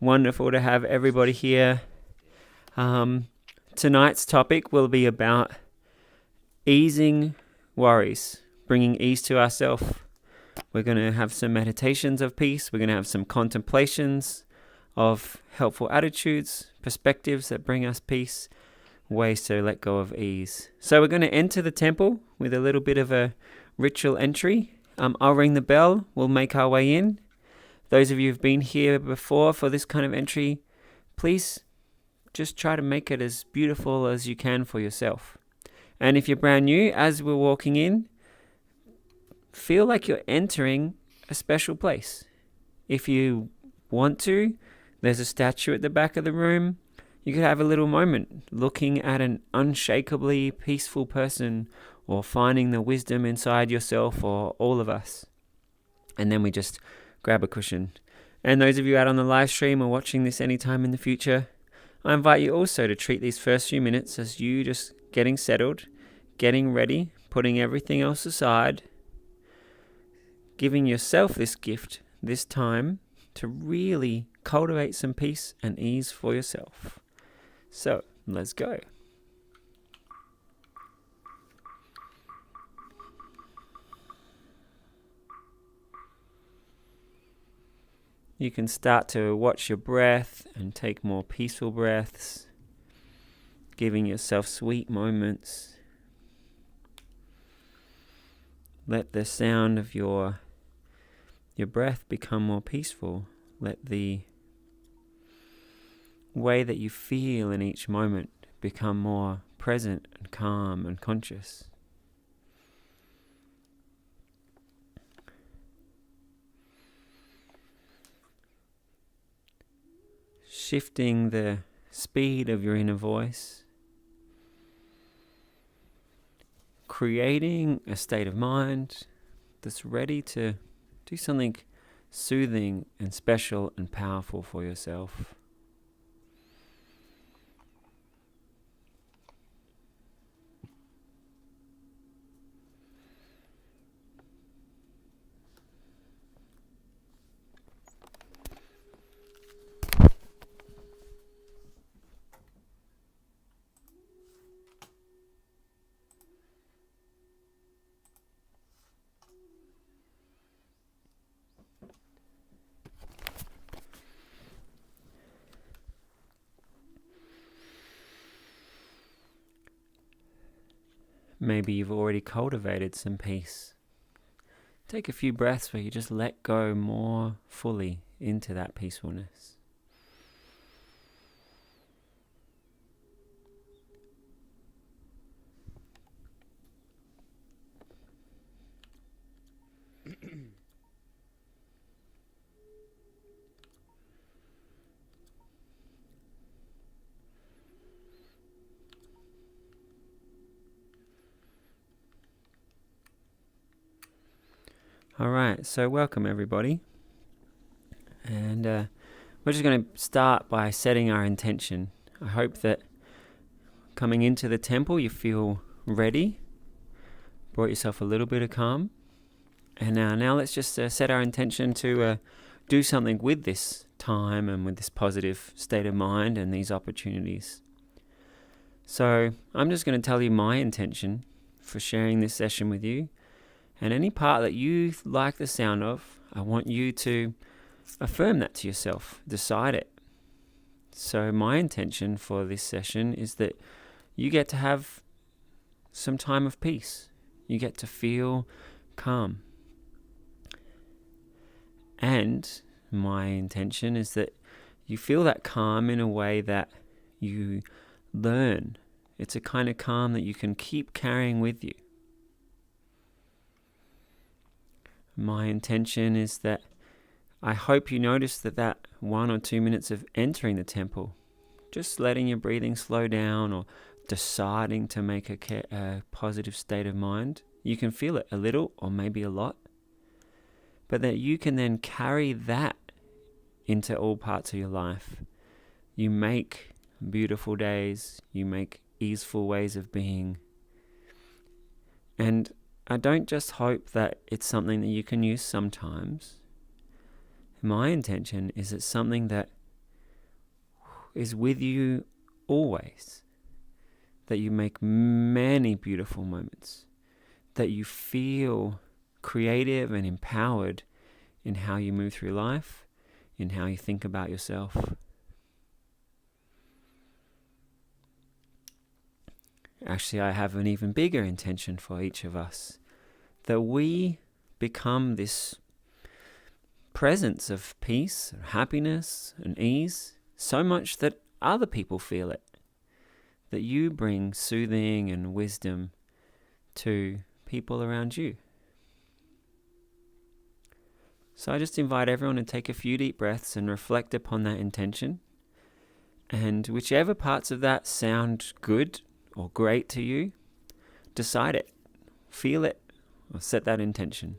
Wonderful to have everybody here. Tonight's topic will be about easing worries, bringing ease to ourselves. We're going to have some meditations of peace. We're going to have some contemplations of helpful attitudes, perspectives that bring us peace, ways to let go of ease. So we're going to enter the temple with a little bit of a ritual entry. I'll ring the bell. We'll make our way in. Those of you who've been here before for this kind of entry, please just try to make it as beautiful as you can for yourself. And if you're brand new, as we're walking in, feel like you're entering a special place. If you want to, there's a statue at the back of the room. You could have a little moment looking at an unshakably peaceful person, or finding the wisdom inside yourself or all of us. And then we just grab a cushion. And those of you out on the live stream or watching this anytime in the future, I invite you also to treat these first few minutes as you just getting settled, getting ready, putting everything else aside, giving yourself this gift, this time, to really cultivate some peace and ease for yourself. So, let's go. You can start to watch your breath and take more peaceful breaths, giving yourself sweet moments. Let the sound of your breath become more peaceful. Let the way that you feel in each moment become more present and calm and conscious. Shifting the speed of your inner voice, creating a state of mind that's ready to do something soothing and special and powerful for yourself. Maybe you've already cultivated some peace. Take a few breaths where you just let go more fully into that peacefulness. Alright, so welcome everybody. And we're just going to start by setting our intention. I hope that coming into the temple you feel ready, brought yourself a little bit of calm. And now let's just set our intention to do something with this time and with this positive state of mind and these opportunities. So I'm just going to tell you my intention for sharing this session with you. And any part that you like the sound of, I want you to affirm that to yourself. Decide it. So my intention for this session is that you get to have some time of peace. You get to feel calm. And my intention is that you feel that calm in a way that you learn. It's a kind of calm that you can keep carrying with you. My intention is that I hope you notice that 1 or 2 minutes of entering the temple, just letting your breathing slow down or deciding to make a positive state of mind, you can feel it a little or maybe a lot, but that you can then carry that into all parts of your life. You make beautiful days, you make easeful ways of being, and I don't just hope that it's something that you can use sometimes. My intention is it's something that is with you always, that you make many beautiful moments, that you feel creative and empowered in how you move through life, in how you think about yourself. Actually, I have an even bigger intention for each of us, that we become this presence of peace, happiness, and ease, so much that other people feel it, that you bring soothing and wisdom to people around you. So I just invite everyone to take a few deep breaths and reflect upon that intention. And whichever parts of that sound good or great to you, decide it, feel it, or set that intention.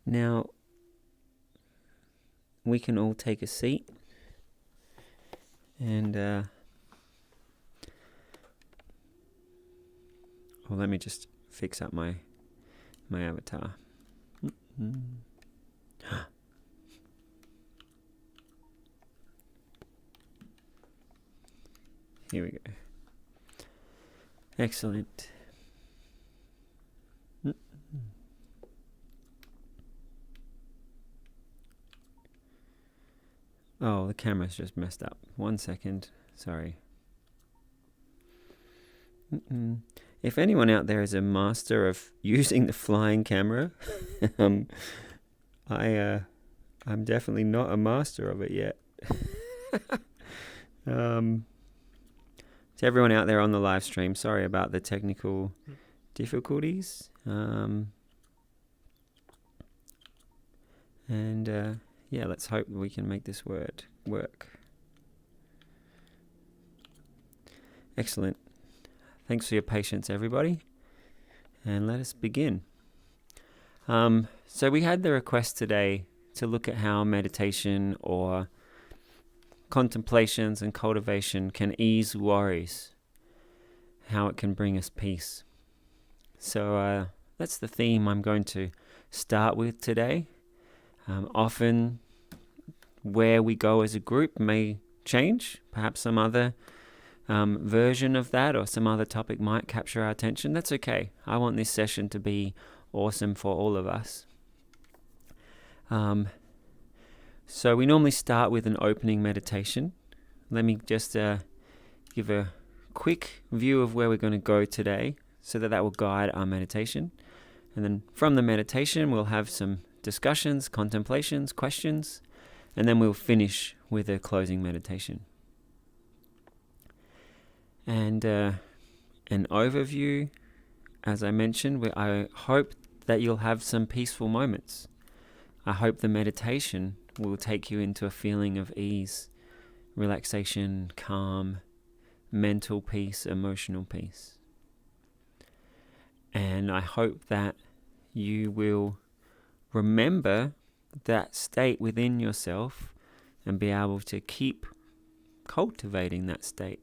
Now, we can all take a seat and well, let me just fix up my avatar. Here we go. Excellent. Oh, the camera's just messed up. 1 second. Sorry. If anyone out there is a master of using the flying camera, I'm definitely not a master of it yet. To everyone out there on the live stream, sorry about the technical difficulties. Yeah, let's hope we can make this word work. Excellent. Thanks for your patience, everybody. And let us begin. So we had the request today to look at how meditation or contemplations and cultivation can ease worries, how it can bring us peace. So that's the theme I'm going to start with today. Often where we go as a group may change. Perhaps some other version of that or some other topic might capture our attention. That's okay. I want this session to be awesome for all of us. So we normally start with an opening meditation. Let me just give a quick view of where we're going to go today so that will guide our meditation. And then from the meditation, we'll have some discussions, contemplations, questions, and then we'll finish with a closing meditation. And an overview, as I mentioned, I hope that you'll have some peaceful moments. I hope the meditation will take you into a feeling of ease, relaxation, calm, mental peace, emotional peace. And I hope that you will remember that state within yourself and be able to keep cultivating that state,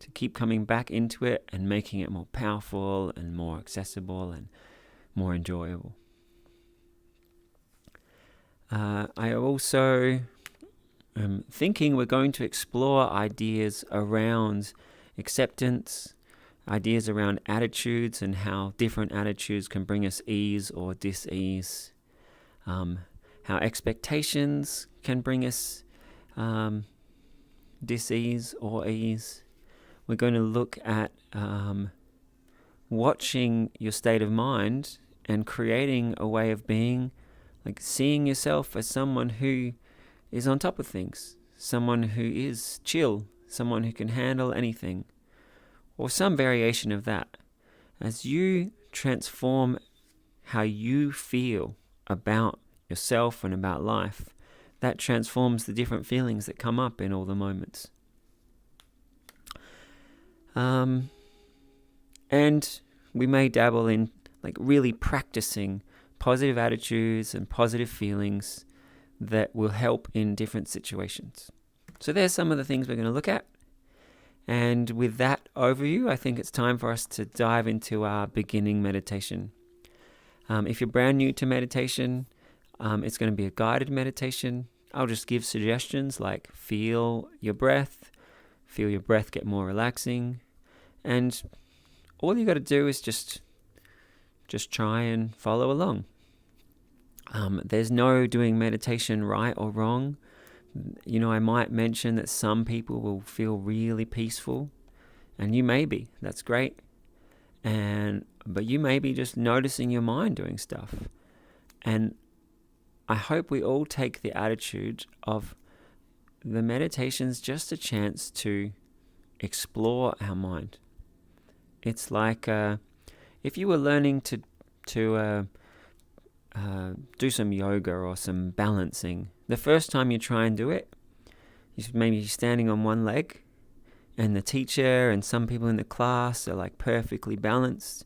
to keep coming back into it and making it more powerful and more accessible and more enjoyable. I also am thinking we're going to explore ideas around acceptance, ideas around attitudes and how different attitudes can bring us ease or dis-ease, how expectations can bring us dis-ease or ease. We're going to look at watching your state of mind and creating a way of being, like seeing yourself as someone who is on top of things, someone who is chill, someone who can handle anything, or some variation of that. As you transform how you feel about yourself and about life, that transforms the different feelings that come up in all the moments. And we may dabble in like really practicing positive attitudes and positive feelings that will help in different situations. So there's some of the things we're going to look at. And with that overview, I think it's time for us to dive into our beginning meditation. If you're brand new to meditation, it's going to be a guided meditation. I'll just give suggestions like feel your breath get more relaxing, and all you got to do is just try and follow along. There's no doing meditation right or wrong. I might mention that some people will feel really peaceful, and you may be. That's great. But you may be just noticing your mind doing stuff. And I hope we all take the attitude of the meditation's just a chance to explore our mind. It's like if you were learning to do some yoga or some balancing. The first time you try and do it, maybe standing on one leg, and the teacher and some people in the class are like perfectly balanced.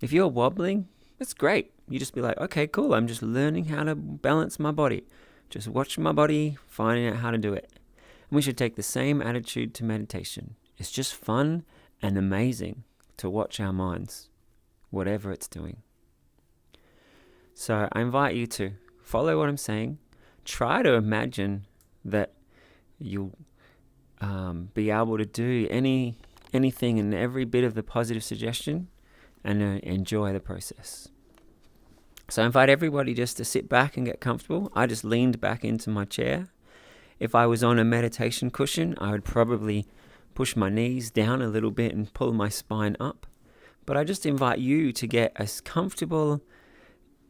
If you're wobbling, that's great. You just be like, okay, cool, I'm just learning how to balance my body. Just watch my body, finding out how to do it. And we should take the same attitude to meditation. It's just fun and amazing to watch our minds, whatever it's doing. So I invite you to follow what I'm saying. Try to imagine that you'll be able to do anything and every bit of the positive suggestion, and enjoy the process. So I invite everybody just to sit back and get comfortable. I just leaned back into my chair. If I was on a meditation cushion, I would probably push my knees down a little bit and pull my spine up. But I just invite you to get as comfortable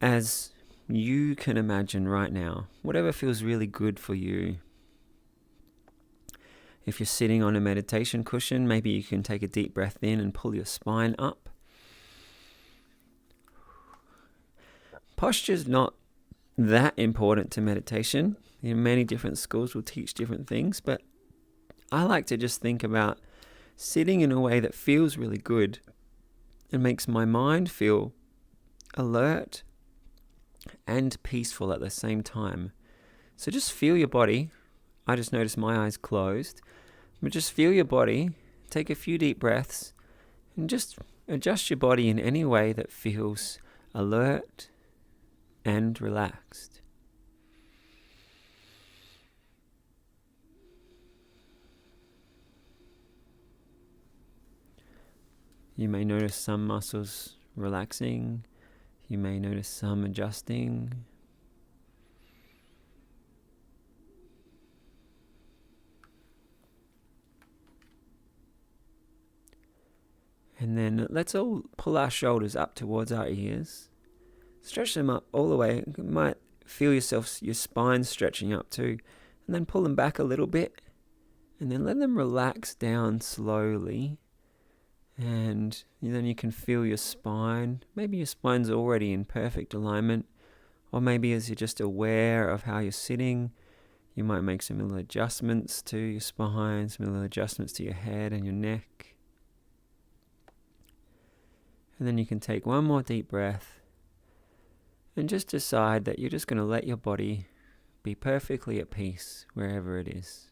as you can imagine right now, whatever feels really good for you. If you're sitting on a meditation cushion, maybe you can take a deep breath in and pull your spine up. Posture's not that important to meditation. Many different schools will teach different things, but I like to just think about sitting in a way that feels really good and makes my mind feel alert and peaceful at the same time. So just feel your body. I just noticed my eyes closed. But just feel your body, take a few deep breaths, and just adjust your body in any way that feels alert and relaxed. You may notice some muscles relaxing. You may notice some adjusting. And then let's all pull our shoulders up towards our ears. Stretch them up all the way. You might feel your spine stretching up too. And then pull them back a little bit. And then let them relax down slowly. And then you can feel your spine. Maybe your spine's already in perfect alignment. Or maybe as you're just aware of how you're sitting, you might make some little adjustments to your spine, some little adjustments to your head and your neck. And then you can take one more deep breath and just decide that you're just going to let your body be perfectly at peace wherever it is.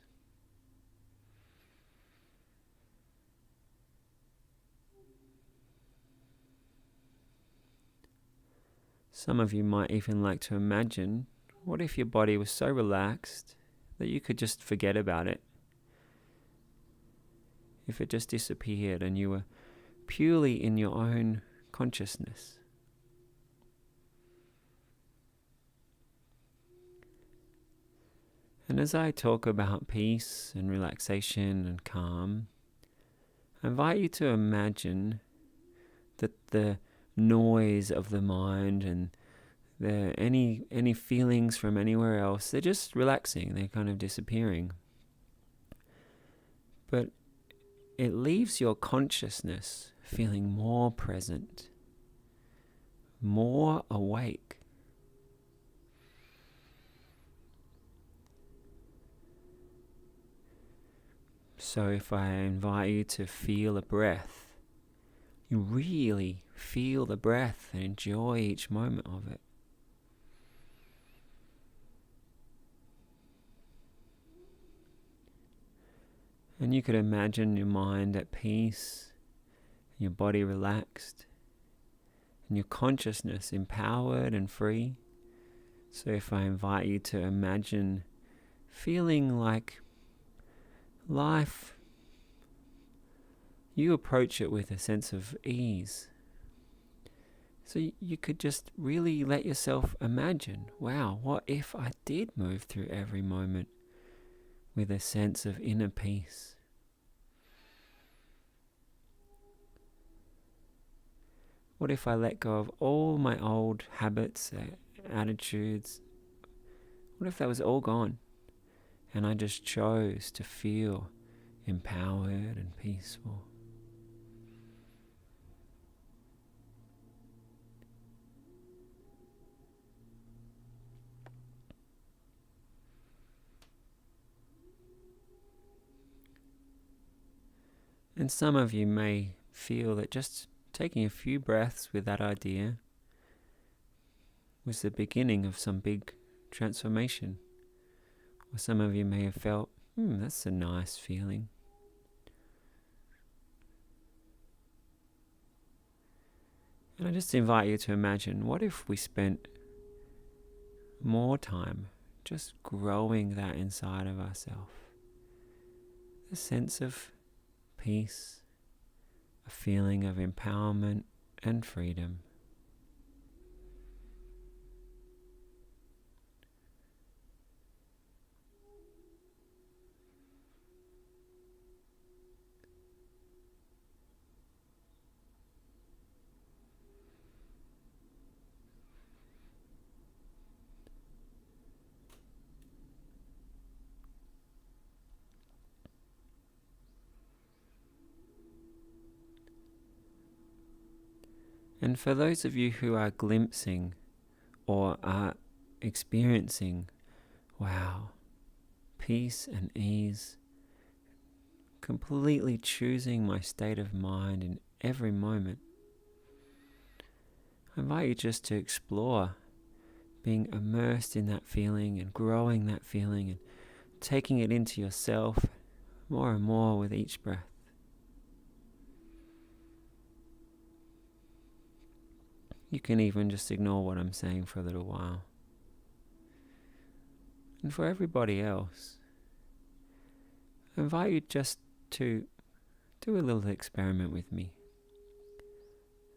Some of you might even like to imagine, what if your body was so relaxed that you could just forget about it? If it just disappeared and you were purely in your own consciousness. And as I talk about peace and relaxation and calm, I invite you to imagine that the noise of the mind and any feelings from anywhere else, they're just relaxing, they're kind of disappearing. But it leaves your consciousness feeling more present, more awake. So if I invite you to feel a breath, you really feel the breath and enjoy each moment of it. And you could imagine your mind at peace, your body relaxed, and your consciousness empowered and free. So if I invite you to imagine feeling like life, you approach it with a sense of ease. So you could just really let yourself imagine, wow, what if I did move through every moment with a sense of inner peace? What if I let go of all my old habits, attitudes? What if that was all gone and I just chose to feel empowered and peaceful? And some of you may feel that just taking a few breaths with that idea was the beginning of some big transformation. Or some of you may have felt, that's a nice feeling. And I just invite you to imagine, what if we spent more time just growing that inside of ourselves? A sense of peace, a feeling of empowerment and freedom. And for those of you who are glimpsing or are experiencing, wow, peace and ease, completely choosing my state of mind in every moment, I invite you just to explore being immersed in that feeling and growing that feeling and taking it into yourself more and more with each breath. You can even just ignore what I'm saying for a little while. And for everybody else, I invite you just to do a little experiment with me.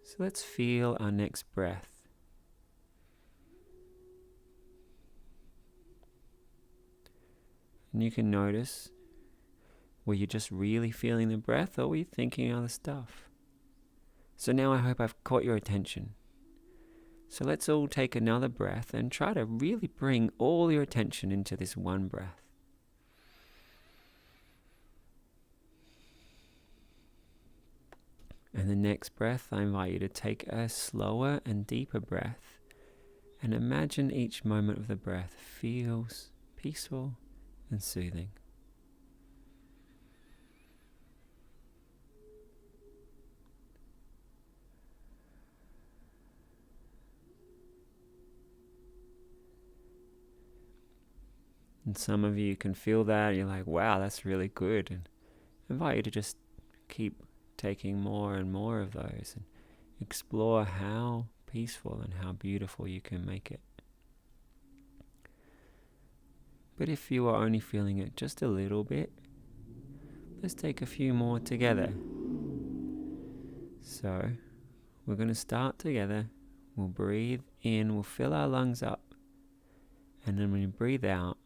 So let's feel our next breath. And you can notice, were you just really feeling the breath, or were you thinking other stuff? So now I hope I've caught your attention. So let's all take another breath and try to really bring all your attention into this one breath. And the next breath, I invite you to take a slower and deeper breath and imagine each moment of the breath feels peaceful and soothing. And some of you can feel that, you're like, wow, that's really good. And I invite you to just keep taking more and more of those and explore how peaceful and how beautiful you can make it. But if you are only feeling it just a little bit, let's take a few more together. So we're going to start together. We'll breathe in, we'll fill our lungs up. And then when you breathe out,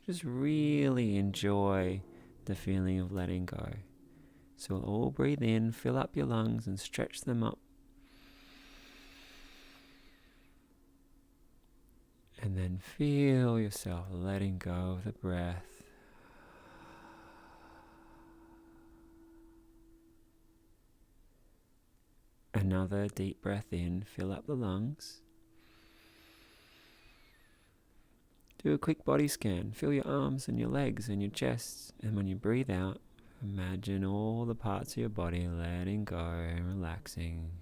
just really enjoy the feeling of letting go. So we'll all breathe in, fill up your lungs and stretch them up. And then feel yourself letting go of the breath. Another deep breath in, fill up the lungs. Do a quick body scan. Feel your arms and your legs and your chest. And when you breathe out, imagine all the parts of your body letting go and relaxing.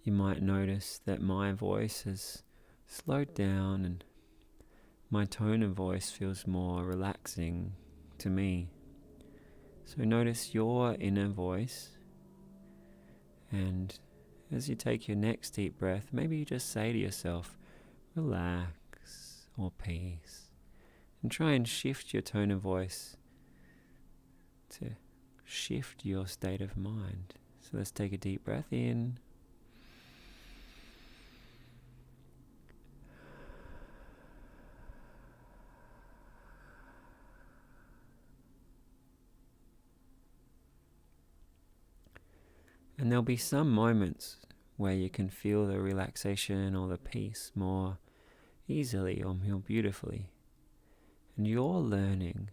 You might notice that my voice has slowed down and my tone of voice feels more relaxing to me. So notice your inner voice, and as you take your next deep breath, maybe you just say to yourself, relax or peace, and try and shift your tone of voice to shift your state of mind. So let's take a deep breath in. And there'll be some moments where you can feel the relaxation or the peace more easily or more beautifully. And you're learning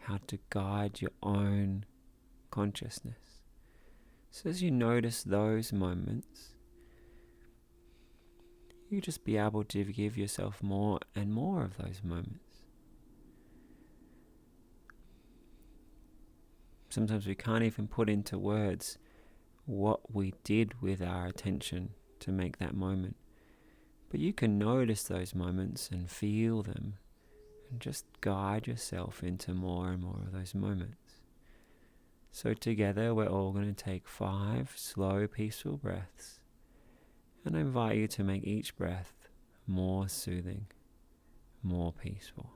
how to guide your own consciousness. So as you notice those moments, you just be able to give yourself more and more of those moments. Sometimes we can't even put into words what we did with our attention to make that moment. But you can notice those moments and feel them and just guide yourself into more and more of those moments. So together we're all going to take 5 slow, peaceful breaths. And I invite you to make each breath more soothing, more peaceful.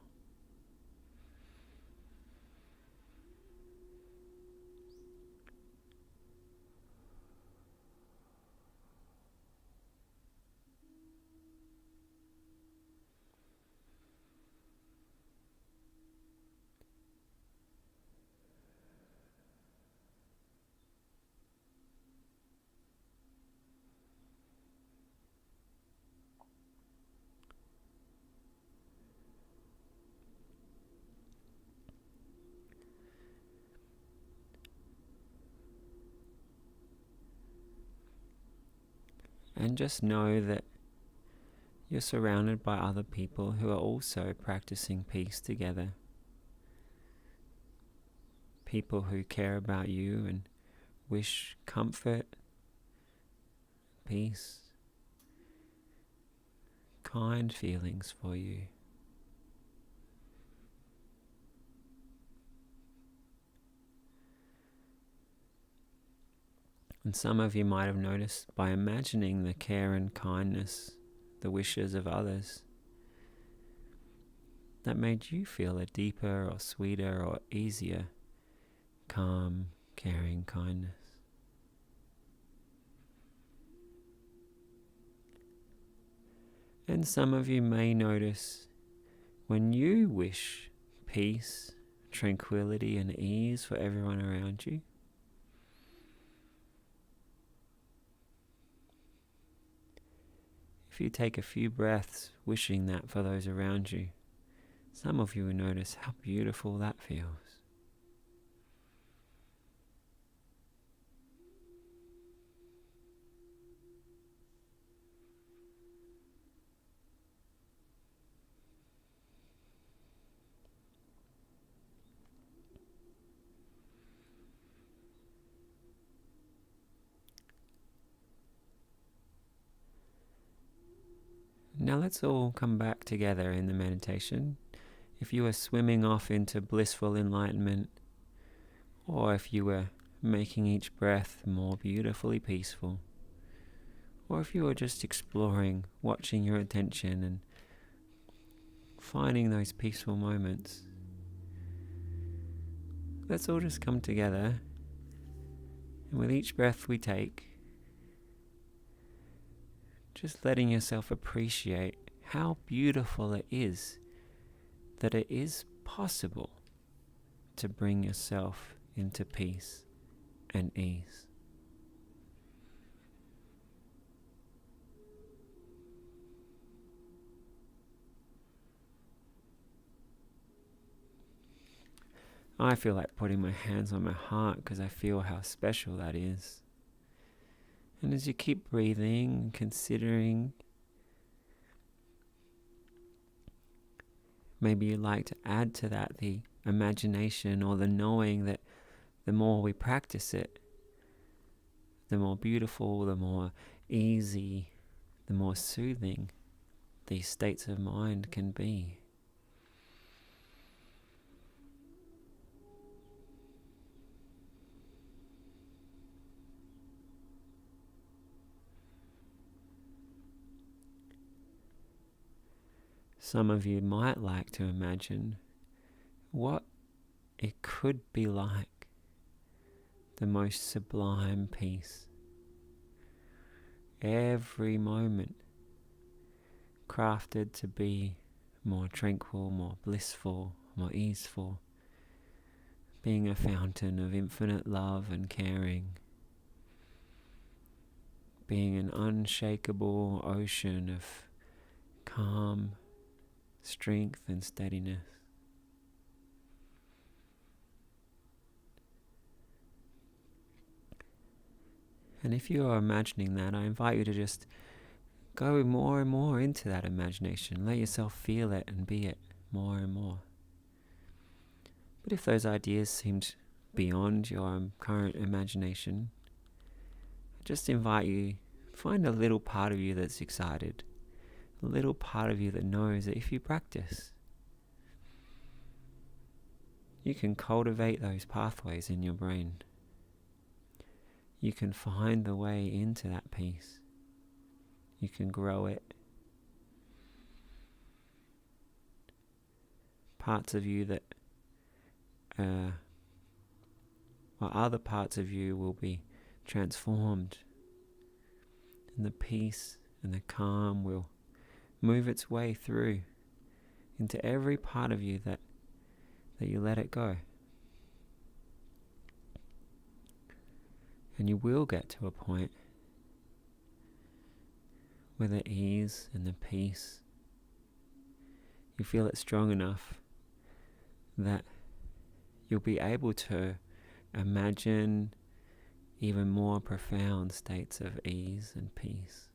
And just know that you're surrounded by other people who are also practicing peace together. People who care about you and wish comfort, peace, kind feelings for you. And some of you might have noticed by imagining the care and kindness, the wishes of others, that made you feel a deeper or sweeter or easier, calm, caring kindness. And some of you may notice when you wish peace, tranquility and ease for everyone around you, if you take a few breaths wishing that for those around you, some of you will notice how beautiful that feels. Now let's all come back together in the meditation. If you were swimming off into blissful enlightenment, or if you were making each breath more beautifully peaceful, or if you were just exploring, watching your attention and finding those peaceful moments, let's all just come together, and with each breath we take, just letting yourself appreciate how beautiful it is that it is possible to bring yourself into peace and ease. I feel like putting my hands on my heart because I feel how special that is. And as you keep breathing and considering, maybe you'd like to add to that the imagination or the knowing that the more we practice it, the more beautiful, the more easy, the more soothing these states of mind can be. Some of you might like to imagine what it could be like, the most sublime peace. Every moment crafted to be more tranquil, more blissful, more easeful, being a fountain of infinite love and caring, being an unshakable ocean of calm, strength and steadiness. And if you are imagining that, I invite you to just go more and more into that imagination. Let yourself feel it and be it more and more. But if those ideas seemed beyond your current imagination, I just invite you, find a little part of you that's excited, a little part of you that knows that if you practice, you can cultivate those pathways in your brain. You can find the way into that peace. You can grow it. Parts of you that, other parts of you will be transformed. And the peace and the calm will move its way through into every part of you that you let it go. And you will get to a point where the ease and the peace, you feel it strong enough that you'll be able to imagine even more profound states of ease and peace.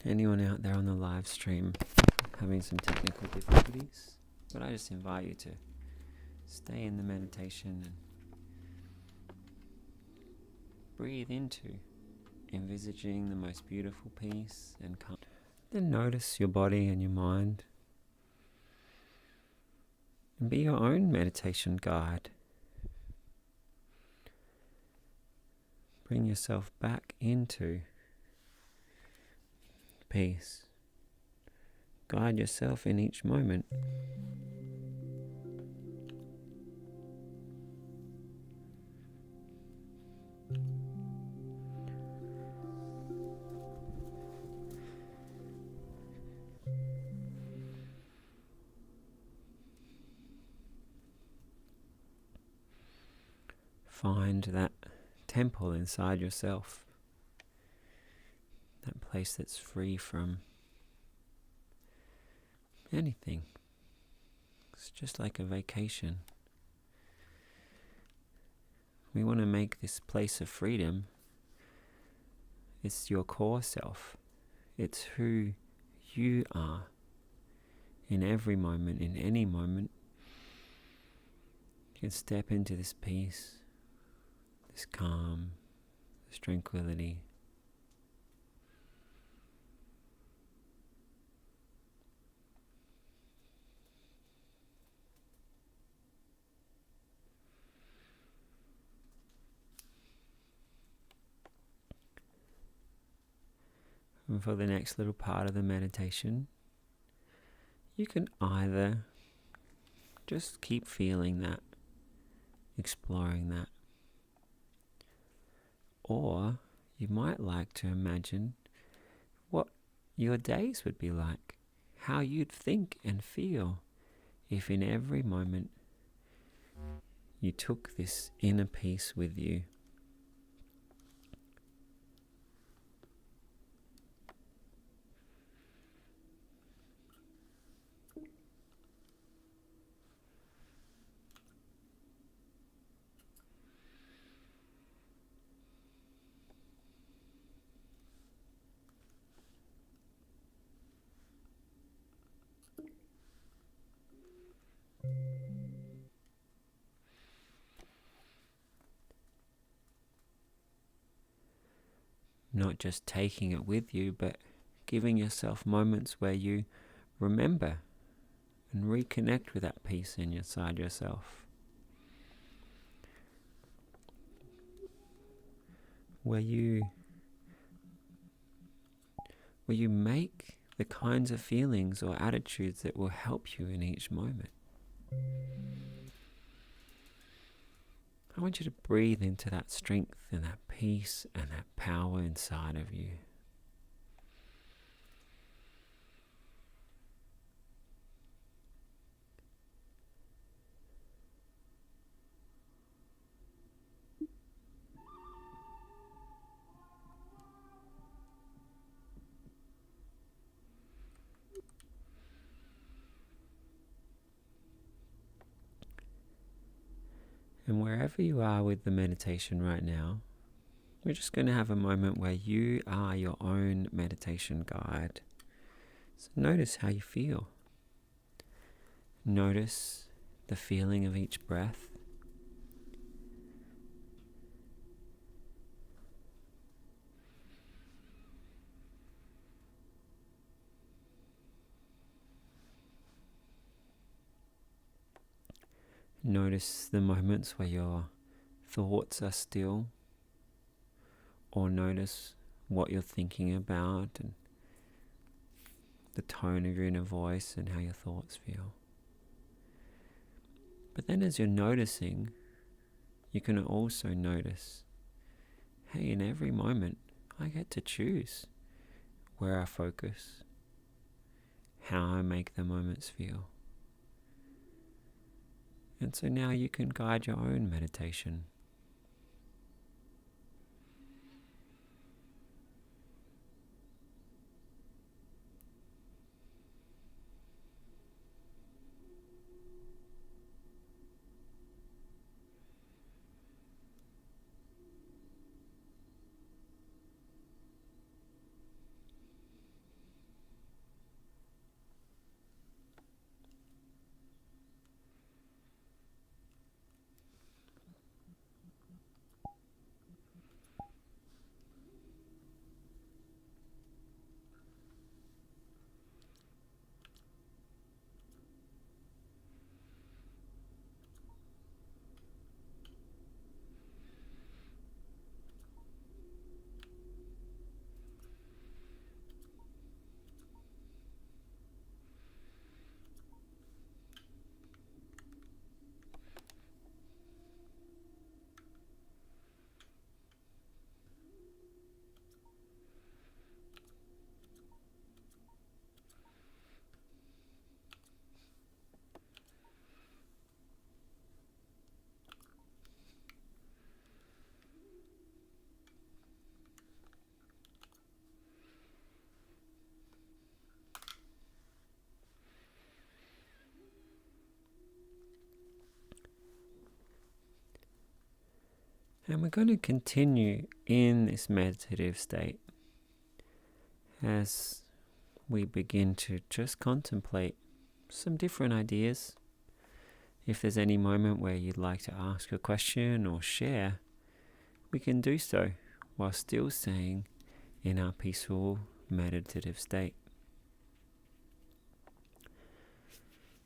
Anyone out there on the live stream having some technical difficulties? But I just invite you to stay in the meditation and breathe into envisaging the most beautiful peace and calm. Then notice your body and your mind. And be your own meditation guide. Bring yourself back into peace. Guide yourself in each moment. Find that temple inside yourself. That place that's free from anything. It's just like a vacation. We want to make this place of freedom. It's your core self. It's who you are in every moment, in any moment. You can step into this peace, this calm, this tranquility. And for the next little part of the meditation, you can either just keep feeling that exploring that. Or you might like to imagine what your days would be like, how you'd think and feel if in every moment you took this inner peace with you. Not just taking it with you, but giving yourself moments where you remember and reconnect with that peace inside yourself. Where you make the kinds of feelings or attitudes that will help you in each moment. I want you to breathe into that strength and that peace and that power inside of you. And wherever you are with the meditation right now, we're just going to have a moment where you are your own meditation guide. So notice how you feel. Notice the feeling of each breath. Notice the moments where your thoughts are still, or notice what you're thinking about and the tone of your inner voice and how your thoughts feel. But then as you're noticing, you can also notice, hey, in every moment I get to choose where I focus, how I make the moments feel. And so now you can guide your own meditation. And we're going to continue in this meditative state as we begin to just contemplate some different ideas. If there's any moment where you'd like to ask a question or share, we can do so while still staying in our peaceful meditative state.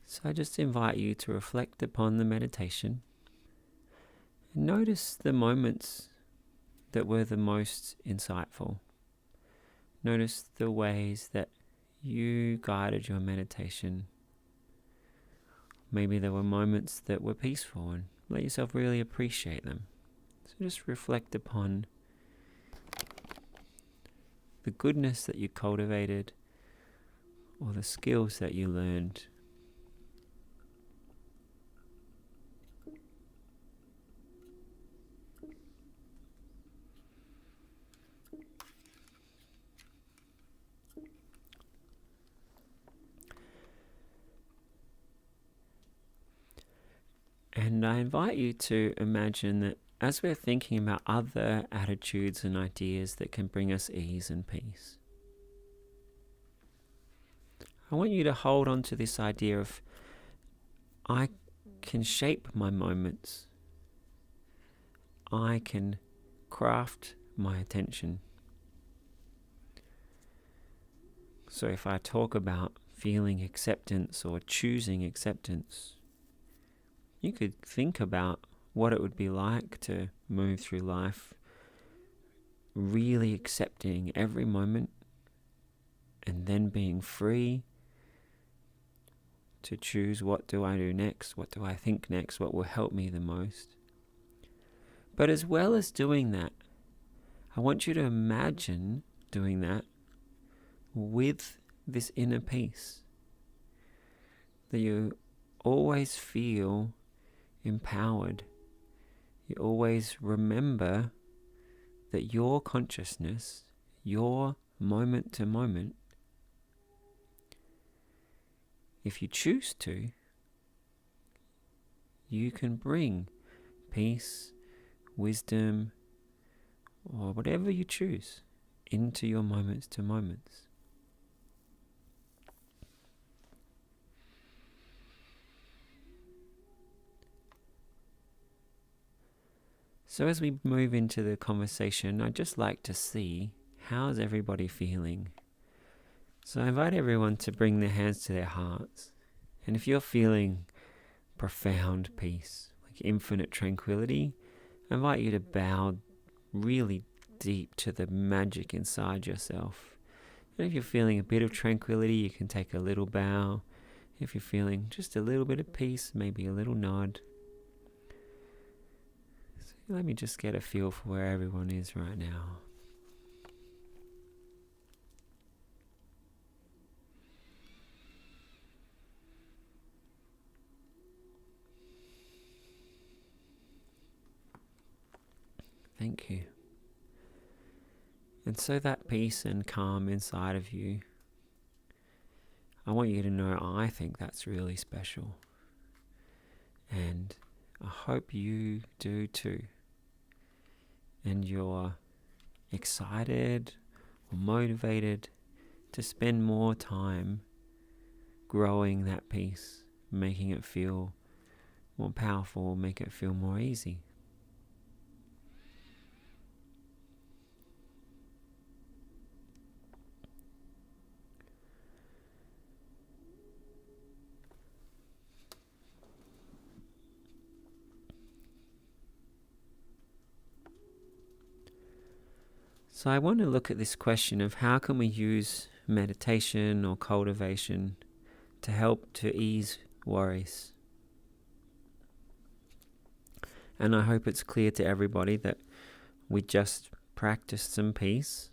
So I just invite you to reflect upon the meditation. Notice the moments that were the most insightful. Notice the ways that you guided your meditation. Maybe there were moments that were peaceful and let yourself really appreciate them. So just reflect upon the goodness that you cultivated or the skills that you learned. And I invite you to imagine that as we're thinking about other attitudes and ideas that can bring us ease and peace, I want you to hold on to this idea of I can shape my moments. I can craft my attention. So if I talk about feeling acceptance or choosing acceptance, you could think about what it would be like to move through life really accepting every moment and then being free to choose what do I do next, what do I think next, what will help me the most. But as well as doing that, I want you to imagine doing that with this inner peace, that you always feel empowered. You always remember that your consciousness, your moment to moment, if you choose to, you can bring peace, wisdom, or whatever you choose into your moments to moments. So as we move into the conversation, I'd just like to see, how's everybody feeling? So I invite everyone to bring their hands to their hearts. And if you're feeling profound peace, like infinite tranquility, I invite you to bow really deep to the magic inside yourself. And if you're feeling a bit of tranquility, you can take a little bow. If you're feeling just a little bit of peace, maybe a little nod. Let me just get a feel for where everyone is right now. Thank you. And so that peace and calm inside of you, I want you to know I think that's really special. And I hope you do too. And you're excited or motivated to spend more time growing that peace, making it feel more powerful, make it feel more easy. So I want to look at this question of how can we use meditation or cultivation to help to ease worries. And I hope it's clear to everybody that we just practiced some peace,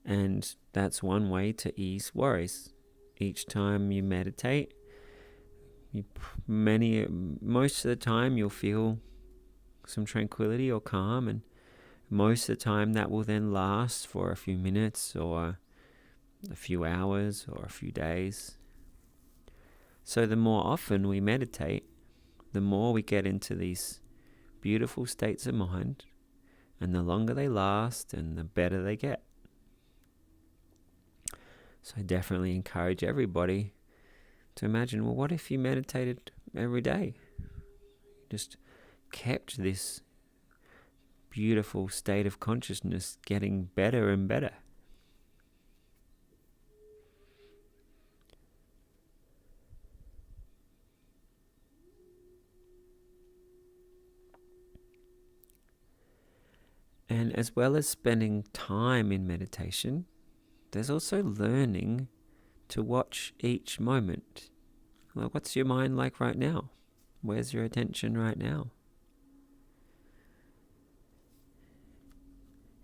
and that's one way to ease worries. Each time you meditate, most of the time you'll feel some tranquility or calm, and most of the time that will then last for a few minutes or a few hours or a few days. So the more often we meditate, the more we get into these beautiful states of mind, and the longer they last and the better they get. So I definitely encourage everybody to imagine, well, what if you meditated every day? Just kept this beautiful state of consciousness getting better and better. And as well as spending time in meditation, there's also learning to watch each moment. Like, what's your mind like right now? Where's your attention right now?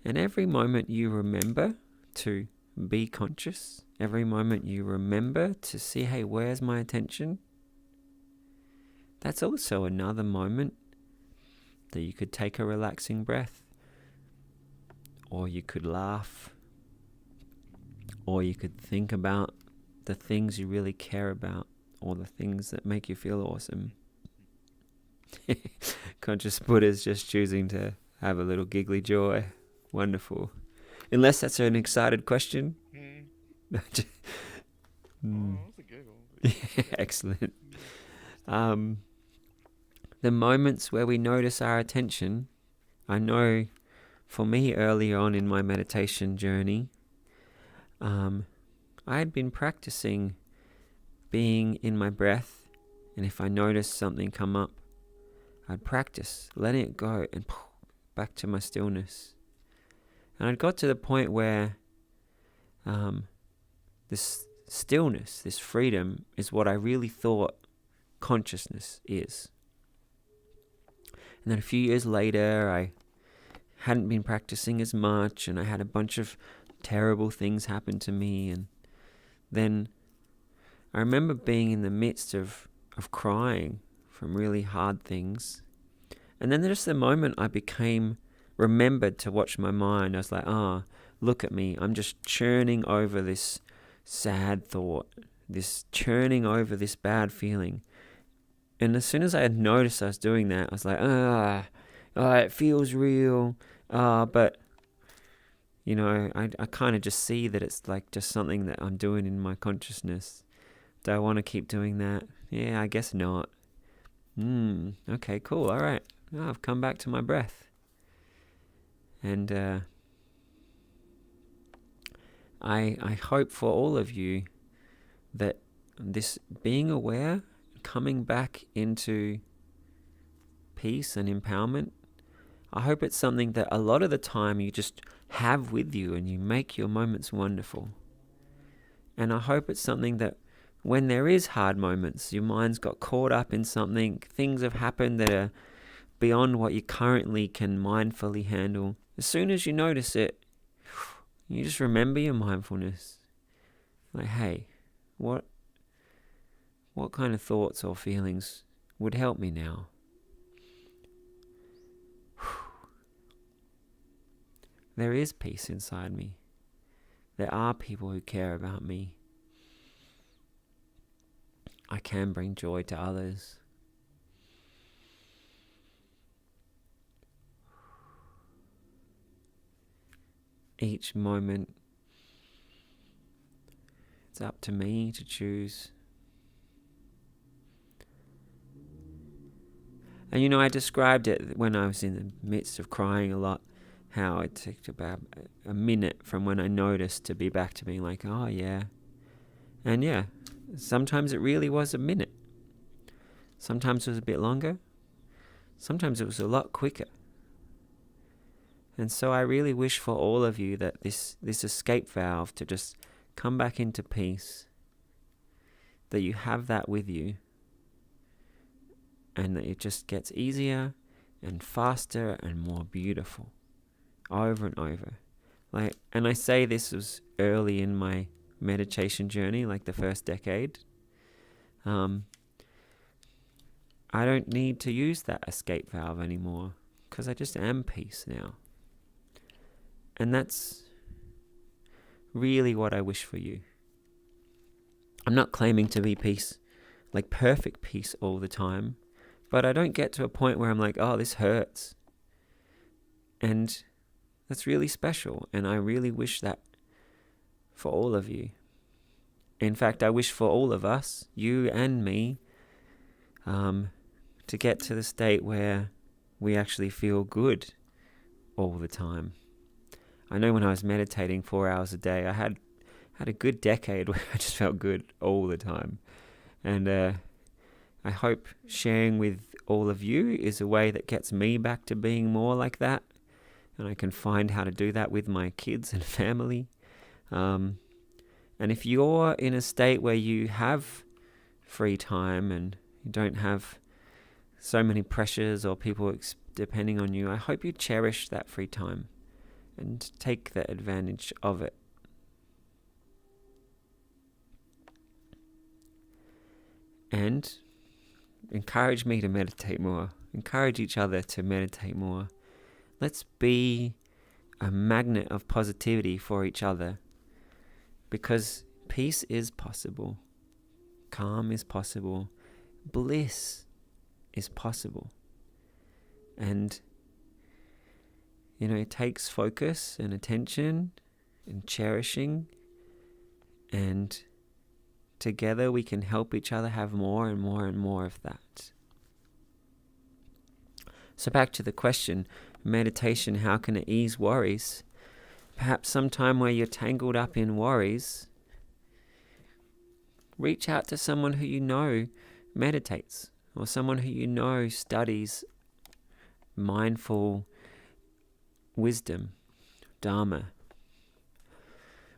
And every moment you remember to be conscious, every moment you remember to see, hey, where's my attention? That's also another moment that you could take a relaxing breath, or you could laugh, or you could think about the things you really care about, or the things that make you feel awesome. Conscious Buddha's just choosing to have a little giggly joy. Wonderful. Unless that's an excited question. That's a giggle. Excellent. The moments where we notice our attention, I know for me early on in my meditation journey, I had been practicing being in my breath, and if I noticed something come up, I'd practice letting it go and back to my stillness. And I'd got to the point where this stillness, this freedom, is what I really thought consciousness is. And then a few years later, I hadn't been practicing as much, and I had a bunch of terrible things happen to me. And then I remember being in the midst of crying from really hard things. And then just the moment I remembered to watch my mind, I was like, look at me. I'm just churning over this sad thought, this churning over this bad feeling. And as soon as I had noticed I was doing that, I was like, it feels real. But, I kind of just see that it's like just something that I'm doing in my consciousness. Do I want to keep doing that? Yeah, I guess not. Okay, cool. All right. I've come back to my breath. And I hope for all of you that this being aware, coming back into peace and empowerment, I hope it's something that a lot of the time you just have with you and you make your moments wonderful. And I hope it's something that when there is hard moments, your mind's got caught up in something, things have happened that are beyond what you currently can mindfully handle. As soon as you notice it, you just remember your mindfulness. Like, hey, what kind of thoughts or feelings would help me now? There is peace inside me. There are people who care about me. I can bring joy to others. Each moment, it's up to me to choose. And I described it when I was in the midst of crying a lot, how it took about a minute from when I noticed to be back to being like, oh yeah. And yeah, sometimes it really was a minute. Sometimes it was a bit longer. Sometimes it was a lot quicker. And so I really wish for all of you that this escape valve to just come back into peace, that you have that with you, and that it just gets easier and faster and more beautiful over and over. And I say this was early in my meditation journey, like the first decade. I don't need to use that escape valve anymore because I just am peace now. And that's really what I wish for you. I'm not claiming to be peace, like perfect peace all the time, but I don't get to a point where I'm like, oh, this hurts. And that's really special, and I really wish that for all of you. In fact, I wish for all of us, you and me, to get to the state where we actually feel good all the time. I know when I was meditating 4 hours a day, I had a good decade where I just felt good all the time. And I hope sharing with all of you is a way that gets me back to being more like that. And I can find how to do that with my kids and family. And if you're in a state where you have free time and you don't have so many pressures or people depending on you, I hope you cherish that free time. and take the advantage of it. And encourage me to meditate more. Encourage each other to meditate more. Let's be a magnet of positivity for each other, because peace is possible. Calm is possible. Bliss is possible. And, it takes focus and attention and cherishing, and together we can help each other have more and more and more of that. So back to the question, meditation, how can it ease worries? Perhaps sometime where you're tangled up in worries, reach out to someone who you know meditates, or someone who you know studies mindful wisdom, Dharma.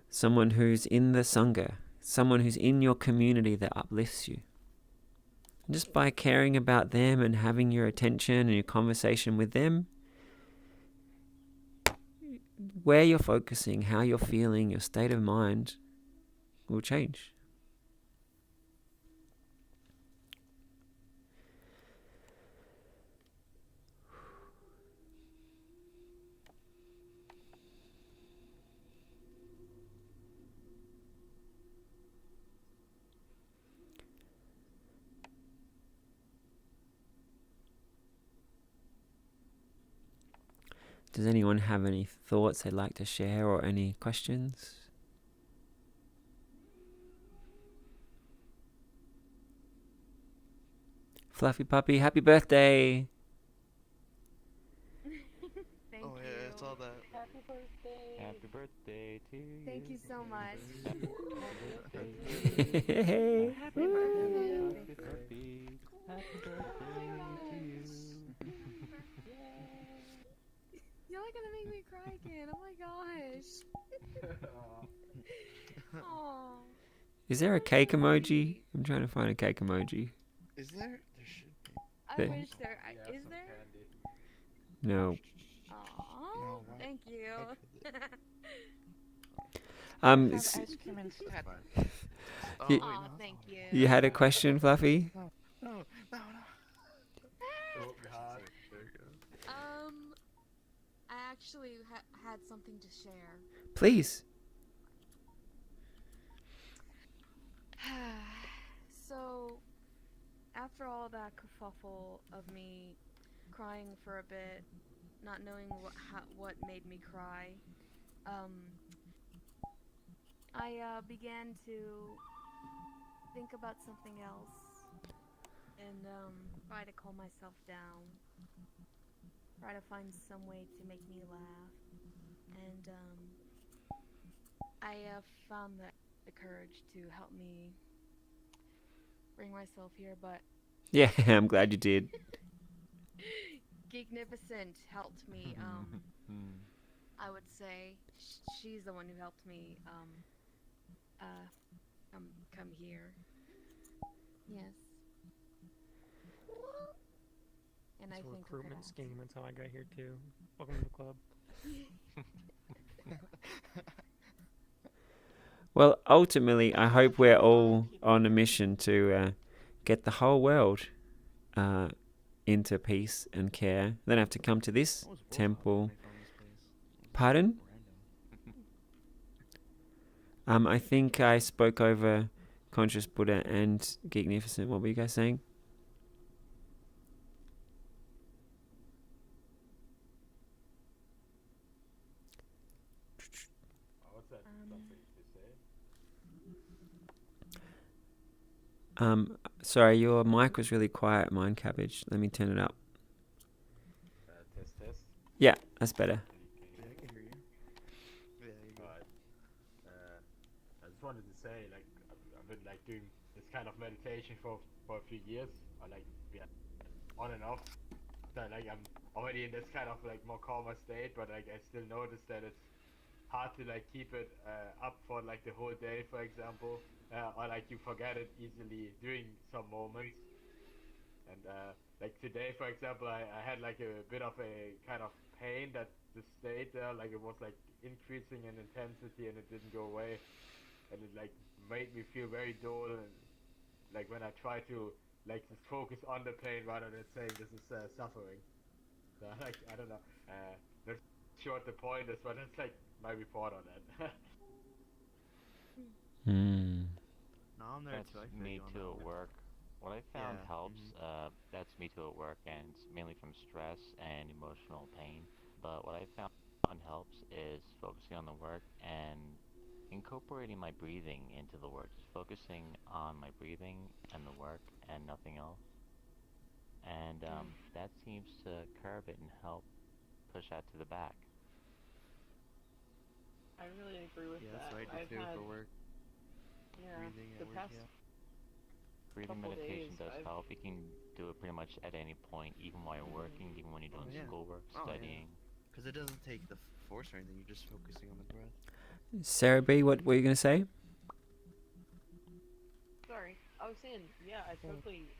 Someone who's in the sangha, someone who's in your community that uplifts you. Just by caring about them and having your attention and your conversation with them, where you're focusing, how you're feeling, your state of mind will change. Does anyone have any thoughts they'd like to share or any questions? Fluffy puppy, happy birthday! Thank Oh you. yeah, it's all that. Happy birthday. Happy birthday to you. Thank you so much. Happy birthday. Hey. Happy birthday. Happy birthday. Happy birthday to you. Y'all are gonna make me cry again. Oh my gosh. Aww. Is there a cake emoji? I'm trying to find a cake emoji. Is there? There should be. I There- wish there. Is there? No. Aww. No, why- Thank you. Um, Have ice cream instead. Oh, You- wait, Aw, no. thank you. you had a question, Fluffy? No, no, no. Oh, God. There you go. I actually had something to share. Please. So, after all that kerfuffle of me crying for a bit, not knowing what made me cry, I began to think about something else and try to calm myself down, try to find some way to make me laugh, and I found the courage to help me bring myself here, but Yeah, I'm glad you did. Geeknificent helped me. I would say she's the one who helped me come here. Yes. And I It's a think we're recruitment gonna scheme. That's how I got here too. Welcome to the club. Well, ultimately, I hope we're all on a mission to get the whole world into peace and care. They don't have to come to this That was Wolf temple. when they found this place. Pardon? Random. I think I spoke over Conscious Buddha and Geeknificent. What were you guys saying? What's that? Something to say? Sorry, your mic was really quiet, Mind Cabbage. Let me turn it up. Test. Yeah, that's better. Yeah, I can hear you. Yeah, you go. Alright. I just wanted to say, like, I've been like doing this kind of meditation for a few years, or like, yeah, on and off. So like, I'm already in this kind of like more calmer state, but like, I still notice that it's hard to like keep it up for like the whole day, for example, or like you forget it easily during some moments. And like today, for example, I had like a bit of a kind of pain that just stayed there, like it was like increasing in intensity and it didn't go away, and it like made me feel very dull, and like when I try to like just focus on the pain rather than saying this is suffering. So like I don't know, not sure what the point is, but that's like my report on that. Hmm. No, I'm there That's too. I feel me you on too that at one. work. What I found Yeah. helps, that's me too at work, and it's mainly from stress and emotional pain. But what I found helps is focusing on the work and incorporating my breathing into the work. Just focusing on my breathing and the work and nothing else. And that seems to curb it and help push that to the back. I really agree with Yeah, that's that. what I do I've too had, for work. yeah, Breathing the at work. past Yeah. Breathing couple days, meditation does I've, help. You can do it pretty much at any point, even while you're working, even when you're Oh doing yeah. schoolwork, Oh yeah. studying. Because it doesn't take the force or anything. You're just focusing on the breath. Sarah B, what were you going to say? sorry, I was saying, yeah, I totally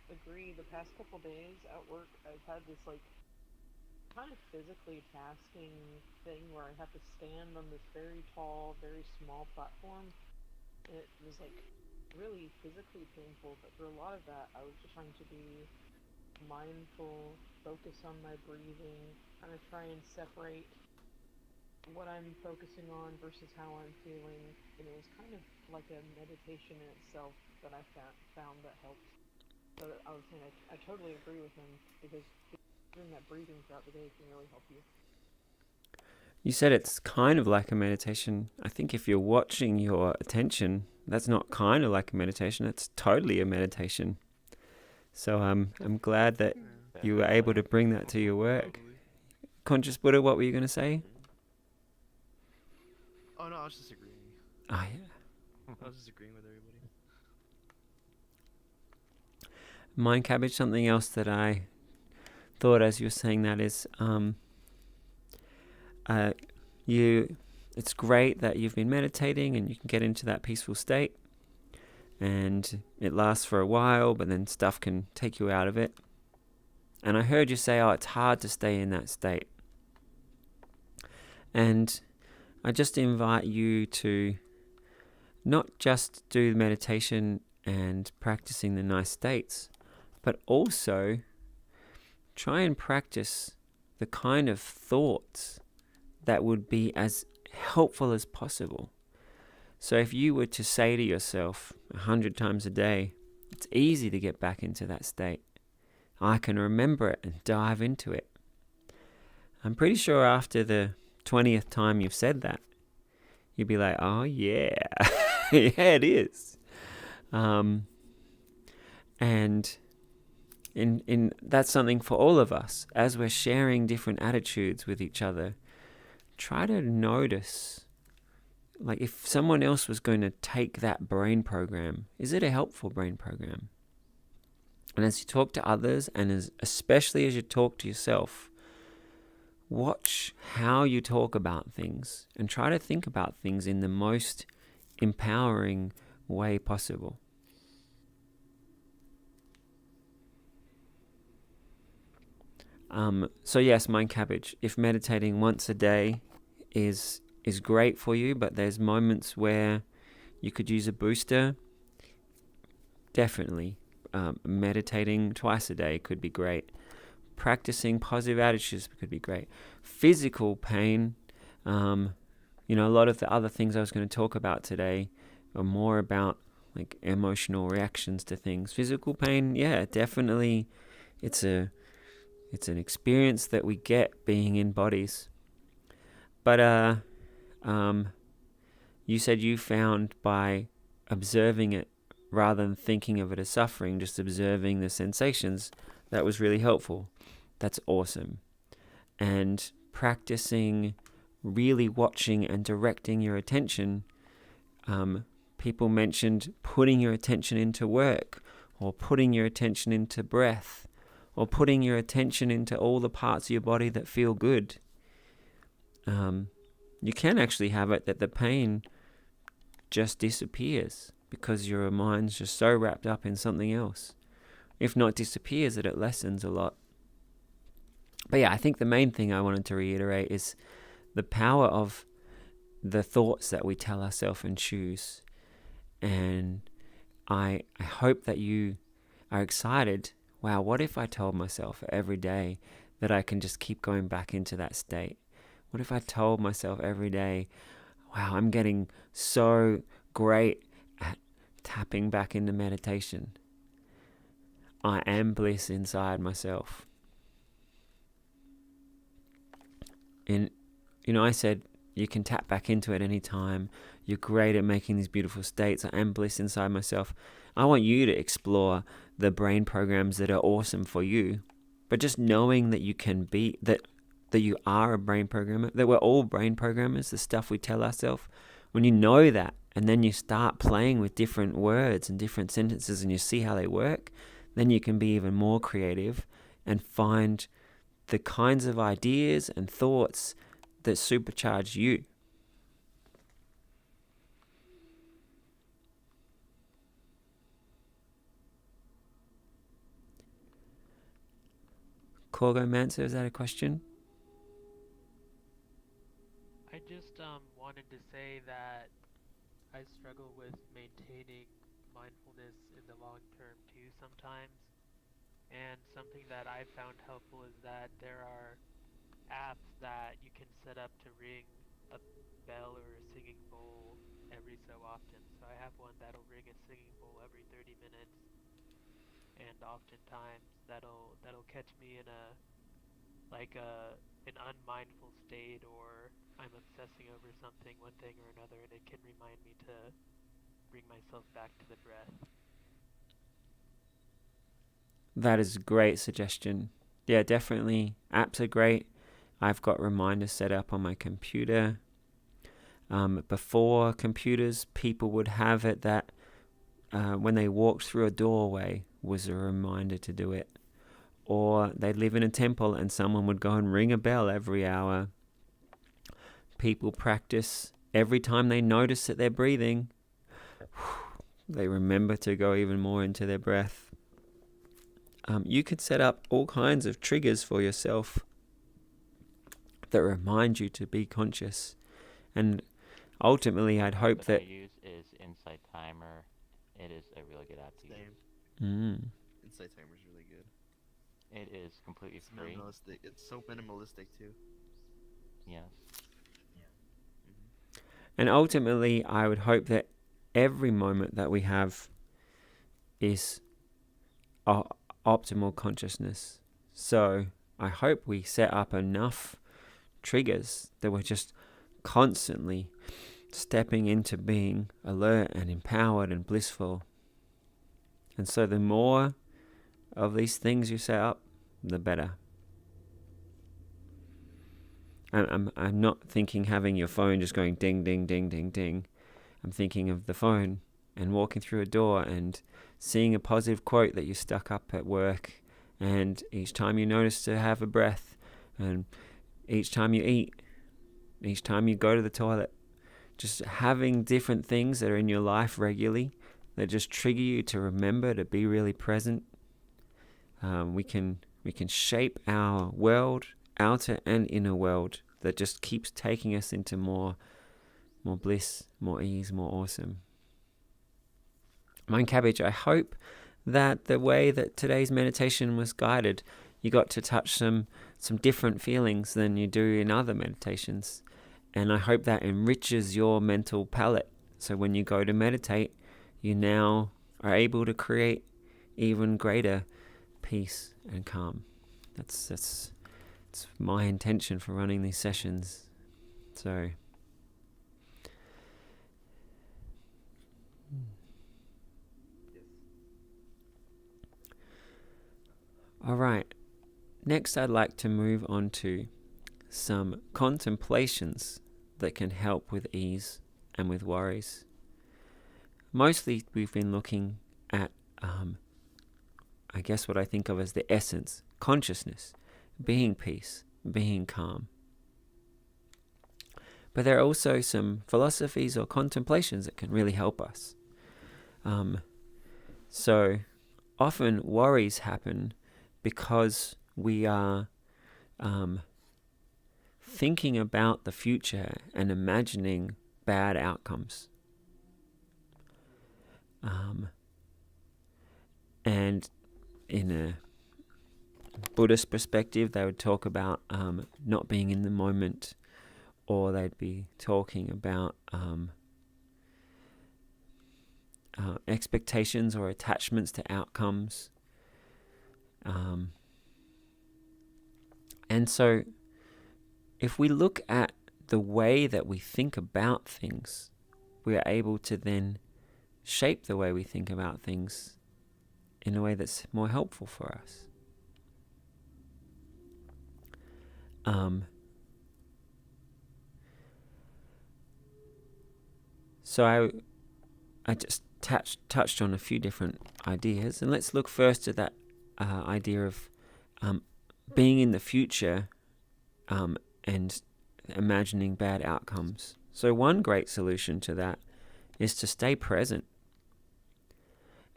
agree. The past couple days at work, I've had this like kind of physically tasking thing where I have to stand on this very tall, very small platform. And it was like really physically painful, but for a lot of that, I was just trying to be mindful, focus on my breathing, kind of try and separate what I'm focusing on versus how I'm feeling. And it was kind of like a meditation in itself that I found that helped. So I was saying I totally agree with him because doing that breathing throughout the day can really help you. You said it's kind of like a meditation. I think if you're watching your attention, that's not kind of like a meditation. It's totally a meditation. So I'm glad that Yeah. you were able to bring that to your work. Totally. Conscious Buddha, what were you going to say? Oh no, I was just agreeing. Oh, yeah. I was just agreeing with everybody. Mind Cabbage, something else that I thought as you were saying that is it's great that you've been meditating and you can get into that peaceful state, and it lasts for a while, but then stuff can take you out of it. And I heard you say, oh, it's hard to stay in that state. And I just invite you to not just do the meditation and practicing the nice states, but also try and practice the kind of thoughts that would be as helpful as possible. So if you were to say to yourself 100 times a day, it's easy to get back into that state. I can remember it and dive into it. I'm pretty sure after the 20th time you've said that, you'll be like, oh yeah, yeah it is. And in that's something for all of us. As we're sharing different attitudes with each other, try to notice, like if someone else was going to take that brain program, is it a helpful brain program? And as you talk to others, and especially as you talk to yourself, watch how you talk about things and try to think about things in the most empowering way possible. So yes, Mind Cabbage, if meditating once a day is great for you, but there's moments where you could use a booster, definitely. Meditating twice a day could be great. Practicing positive attitudes could be great. Physical pain, a lot of the other things I was going to talk about today are more about like emotional reactions to things. Physical pain, yeah, definitely, it's an experience that we get being in bodies. But you said you found by observing it rather than thinking of it as suffering, just observing the sensations, that was really helpful. That's awesome. And practicing really watching and directing your attention, people mentioned putting your attention into work, or putting your attention into breath, or putting your attention into all the parts of your body that feel good. You can actually have it that the pain just disappears because your mind's just so wrapped up in something else. if not disappears, that it lessens a lot. But yeah, I think the main thing I wanted to reiterate is the power of the thoughts that we tell ourselves and choose. And I hope that you are excited. Wow, what if I told myself every day that I can just keep going back into that state? What if I told myself every day, wow, I'm getting so great at tapping back into meditation. I am bliss inside myself. And, I said, you can tap back into it any time. You're great at making these beautiful states. I am bliss inside myself. I want you to explore the brain programs that are awesome for you. But just knowing that you can be, that you are a brain programmer, that we're all brain programmers, the stuff we tell ourselves. When you know that, and then you start playing with different words and different sentences and you see how they work, then you can be even more creative and find the kinds of ideas and thoughts that supercharge you. Corgomancer, is that a question? I just wanted to say that I struggle with maintaining mindfulness in the long term too sometimes. And something that I found helpful is that there are apps that you can set up to ring a bell or a singing bowl every so often. So I have one that'll ring a singing bowl every 30 minutes, and oftentimes that'll catch me in an unmindful state, or I'm obsessing over something, one thing or another, and it can remind me to bring myself back to the breath. That is a great suggestion. Yeah, definitely. Apps are great. I've got reminders set up on my computer. Before computers, people would have it that when they walked through a doorway was a reminder to do it. Or they'd live in a temple and someone would go and ring a bell every hour. People practice every time they notice that they're breathing. They remember to go even more into their breath. You could set up all kinds of triggers for yourself that remind you to be conscious. And ultimately, I'd hope What that... I use is Insight Timer. It is a really good app to use. Same. Insight Timer is really good. It is completely It's free. minimalistic. It's so minimalistic too. Yes. And ultimately, I would hope that every moment that we have is optimal consciousness. So I hope we set up enough triggers that we're just constantly stepping into being alert and empowered and blissful. And so the more of these things you set up, the better. I'm not thinking having your phone just going ding, ding, ding, ding, ding. I'm thinking of the phone and walking through a door and seeing a positive quote that you stuck up at work, and each time you notice to have a breath, and each time you eat, each time you go to the toilet, just having different things that are in your life regularly that just trigger you to remember to be really present. We can shape our world, outer and inner world, that just keeps taking us into more bliss, more ease, more awesome. Mind Cabbage, I hope that the way that today's meditation was guided, you got to touch some different feelings than you do in other meditations. And I hope that enriches your mental palette. So when you go to meditate, you now are able to create even greater peace and calm. That's my intention for running these sessions. So all right. Next, I'd like to move on to some contemplations that can help with ease and with worries. Mostly, we've been looking at, I guess, what I think of as the essence, consciousness, being peace, being calm. But there are also some philosophies or contemplations that can really help us. So often worries happen because we are thinking about the future and imagining bad outcomes. And in a Buddhist perspective, they would talk about not being in the moment, or they'd be talking about expectations or attachments to outcomes. And so if we look at the way that we think about things, we are able to then shape the way we think about things in a way that's more helpful for us. So I just touched on a few different ideas, and let's look first at that idea of being in the future and imagining bad outcomes. So one great solution to that is to stay present.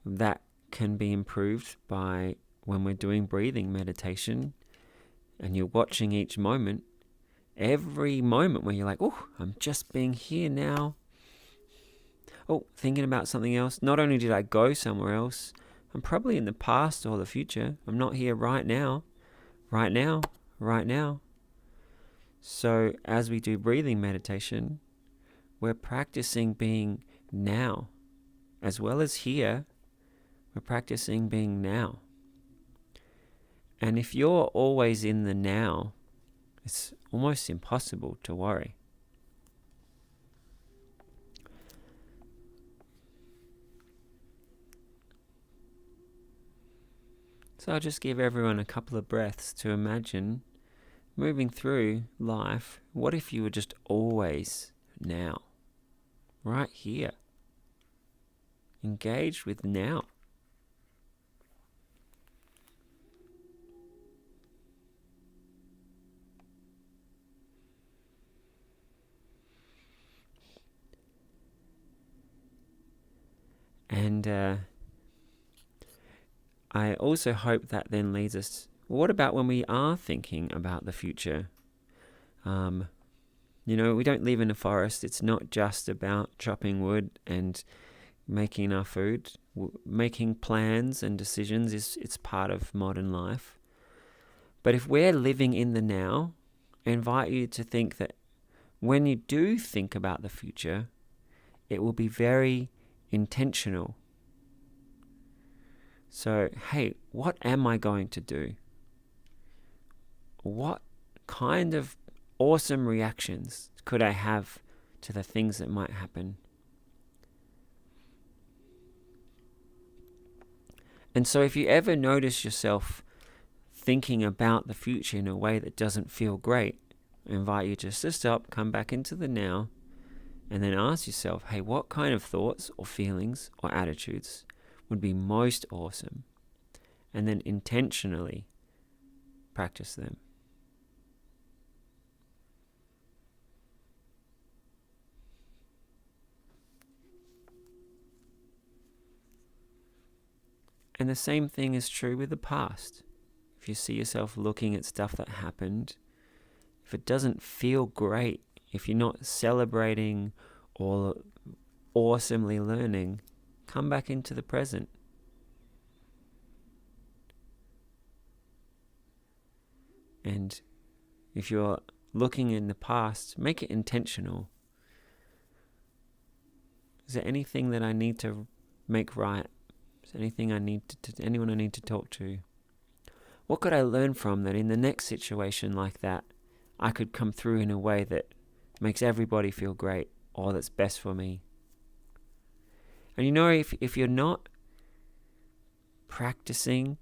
That can be improved by when we're doing breathing meditation and you're watching each moment, every moment where you're like, oh, I'm just being here now. Oh, thinking about something else. Not only did I go somewhere else, I'm probably in the past or the future. I'm not here right now. Right now. Right now. So as we do breathing meditation, we're practicing being now. As well as here, we're practicing being now. And if you're always in the now, it's almost impossible to worry. So I'll just give everyone a couple of breaths to imagine moving through life. What if you were just always now? Right here. Engaged with now. And I also hope that then leads us, what about when we are thinking about the future? We don't live in a forest. It's not just about chopping wood and making our food. Making plans and decisions it's part of modern life. But if we're living in the now, I invite you to think that when you do think about the future, it will be very intentional. So, hey, what am I going to do? What kind of awesome reactions could I have to the things that might happen? And so if you ever notice yourself thinking about the future in a way that doesn't feel great, I invite you just to stop, come back into the now, and then ask yourself, hey, what kind of thoughts or feelings or attitudes would be most awesome? And then intentionally practice them. And the same thing is true with the past. If you see yourself looking at stuff that happened, if it doesn't feel great, if you're not celebrating or awesomely learning, come back into the present. And if you're looking in the past, make it intentional. Is there anything that I need to make right? Is there anything anyone I need to talk to? What could I learn from that in the next situation like that, I could come through in a way that makes everybody feel great or that's best for me? And if you're not practicing,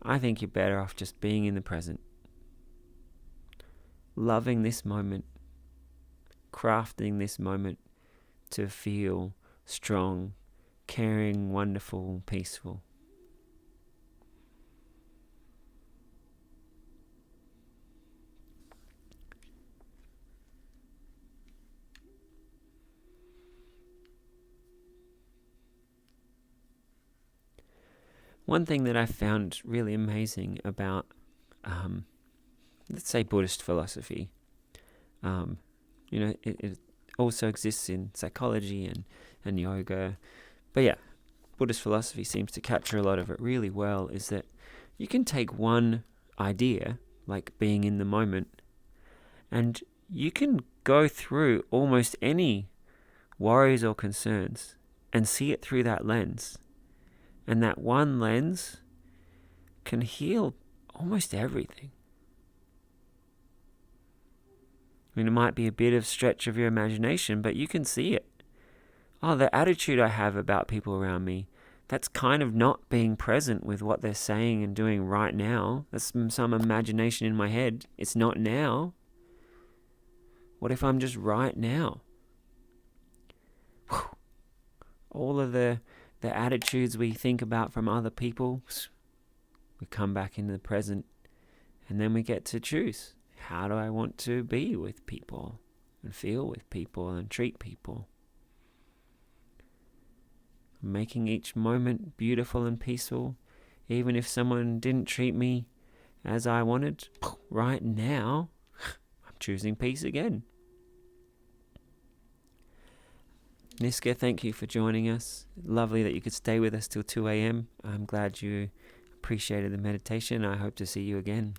I think you're better off just being in the present. Loving this moment. Crafting this moment to feel strong, caring, wonderful, peaceful. one thing that I found really amazing about, let's say, Buddhist philosophy, it also exists in psychology and yoga. But yeah, Buddhist philosophy seems to capture a lot of it really well, is that you can take one idea, like being in the moment, and you can go through almost any worries or concerns and see it through that lens. And that one lens can heal almost everything. I mean, it might be a bit of stretch of your imagination, but you can see it. Oh, the attitude I have about people around me, that's kind of not being present with what they're saying and doing right now. That's some imagination in my head. It's not now. What if I'm just right now? Whew. All of the attitudes we think about from other people, we come back into the present, and then we get to choose. How do I want to be with people and feel with people and treat people? Making each moment beautiful and peaceful, even if someone didn't treat me as I wanted. Right now, I'm choosing peace again. Niska, thank you for joining us. Lovely that you could stay with us till 2 a.m. I'm glad you appreciated the meditation. I hope to see you again.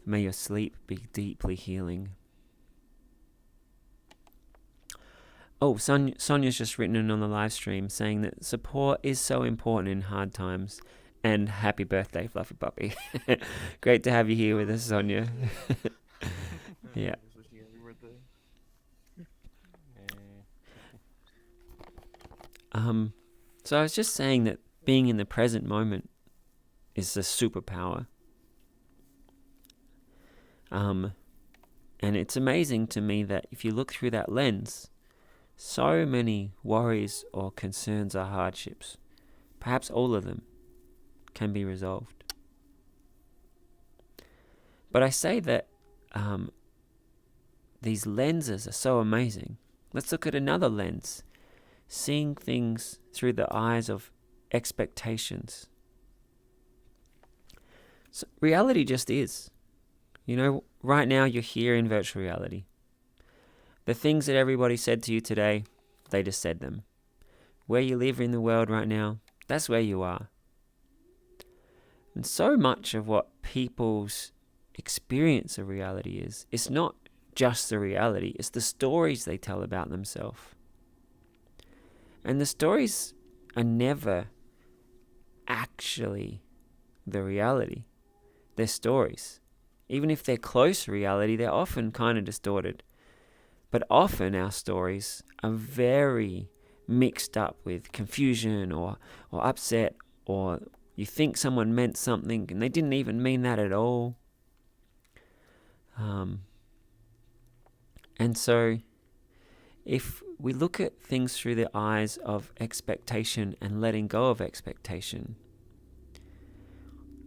May your sleep be deeply healing. Oh, Sonia's just written in on the live stream saying that support is so important in hard times. And happy birthday, Fluffy Puppy. Great to have you here with us, Sonia. Yeah. So I was just saying that being in the present moment is a superpower. And it's amazing to me that if you look through that lens, so many worries or concerns or hardships, perhaps all of them, can be resolved. But I say that these lenses are so amazing. Let's look at another lens. Seeing things through the eyes of expectations. So reality just is. You know, right now you're here in virtual reality. The things that everybody said to you today, they just said them. Where you live in the world right now, that's where you are. And so much of what people's experience of reality is, it's not just the reality, it's the stories they tell about themselves. And the stories are never actually the reality. They're stories. Even if they're close to reality, they're often kind of distorted. But often our stories are very mixed up with confusion or upset, or you think someone meant something and they didn't even mean that at all. And so if we look at things through the eyes of expectation and letting go of expectation,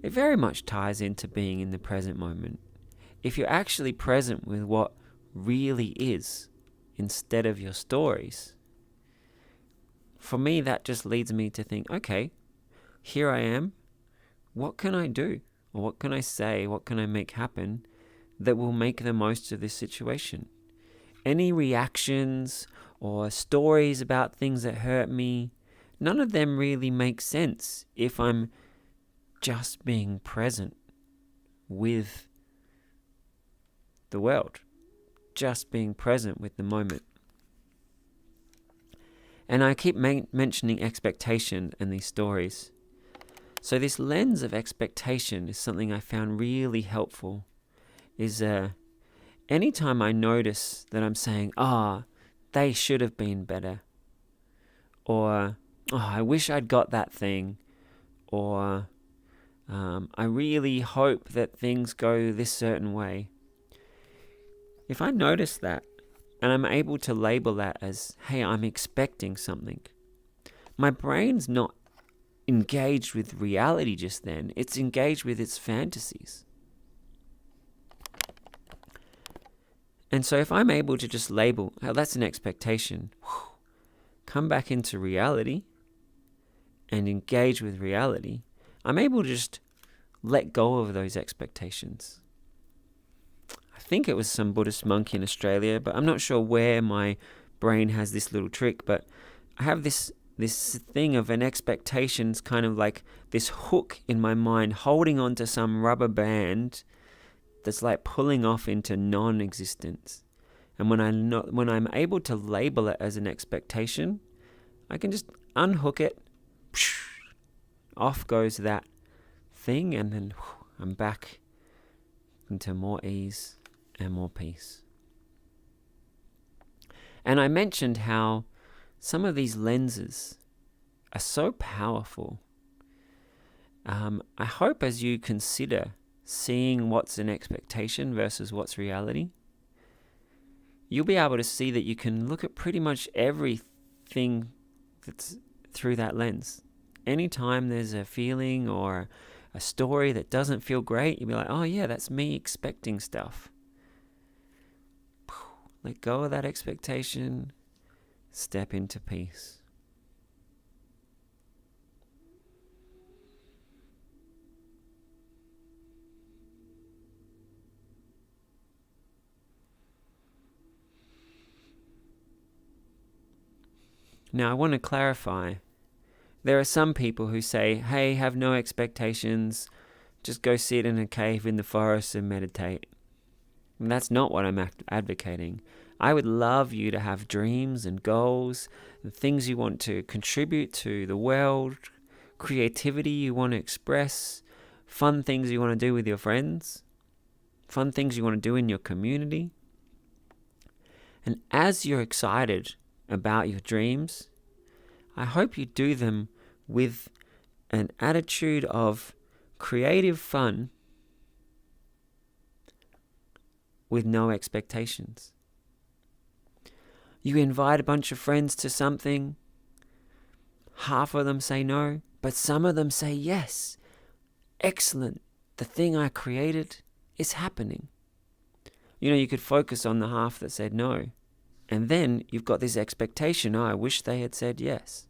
it very much ties into being in the present moment. If you're actually present with what really is instead of your stories, for me that just leads me to think, okay, here I am. What can I do? Or what can I say? What can I make happen that will make the most of this situation? Any reactions or stories about things that hurt me, none of them really make sense if I'm just being present with the world, just being present with the moment. And I keep mentioning expectation and these stories. So this lens of expectation is something I found really helpful. Is anytime I notice that I'm saying, they should have been better, or I wish I'd got that thing, or I really hope that things go this certain way. If I notice that, and I'm able to label that as, hey, I'm expecting something, my brain's not engaged with reality just then. It's engaged with its fantasies. And so if I'm able to just label, that's an expectation, come back into reality, and engage with reality, I'm able to just let go of those expectations. I think it was some Buddhist monk in Australia, but I'm not sure where my brain has this little trick, but I have this thing of an expectations, kind of like this hook in my mind holding onto some rubber band that's like pulling off into non-existence. And when I'm able to label it as an expectation, I can just unhook it, off goes that thing, and then I'm back into more ease and more peace. And I mentioned how some of these lenses are so powerful. I hope as you consider seeing what's an expectation versus what's reality, you'll be able to see that you can look at pretty much everything that's through that lens. Anytime there's a feeling or a story that doesn't feel great, you'll be like, oh yeah, that's me expecting stuff. Let go of that expectation. Step into peace. Now, I want to clarify. There are some people who say, hey, have no expectations, just go sit in a cave in the forest and meditate. And that's not what I'm advocating. I would love you to have dreams and goals, and things you want to contribute to the world, creativity you want to express, fun things you want to do with your friends, fun things you want to do in your community. And as you're excited about your dreams, I hope you do them with an attitude of creative fun with no expectations. You invite a bunch of friends to something, half of them say no, but some of them say yes. Excellent, the thing I created is happening. You could focus on the half that said no, and then you've got this expectation, I wish they had said yes.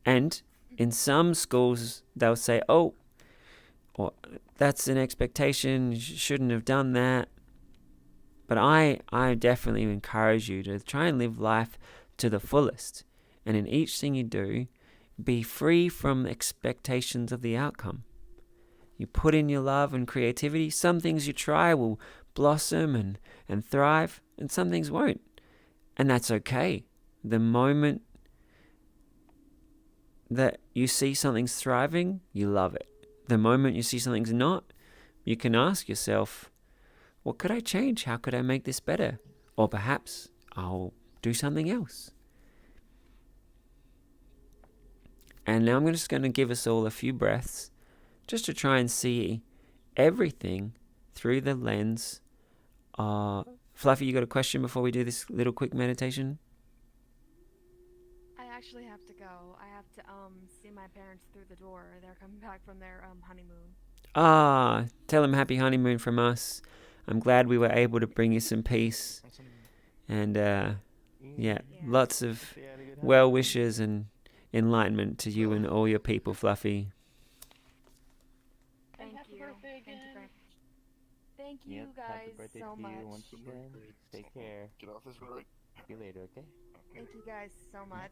And in some schools, they'll say, oh, or that's an expectation, you shouldn't have done that. But I definitely encourage you to try and live life to the fullest. And in each thing you do, be free from expectations of the outcome. You put in your love and creativity. Some things you try will blossom and thrive, and some things won't. And that's okay. The moment that you see something's thriving, you love it. The moment you see something's not, you can ask yourself, what could I change? How could I make this better? Or perhaps I'll do something else. And now I'm just going to give us all a few breaths just to try and see everything through the lens. Fluffy, you got a question before we do this little quick meditation? I actually have to go. I have to see my parents through the door. They're coming back from their honeymoon. Tell them happy honeymoon from us. I'm glad we were able to bring you some peace. And lots of well wishes and enlightenment to you and all your people, Fluffy. Thank you. Thank you Yep, guys happy birthday so to much. you once again. Take care. Get off this road. See you later, okay? Thank you guys so much.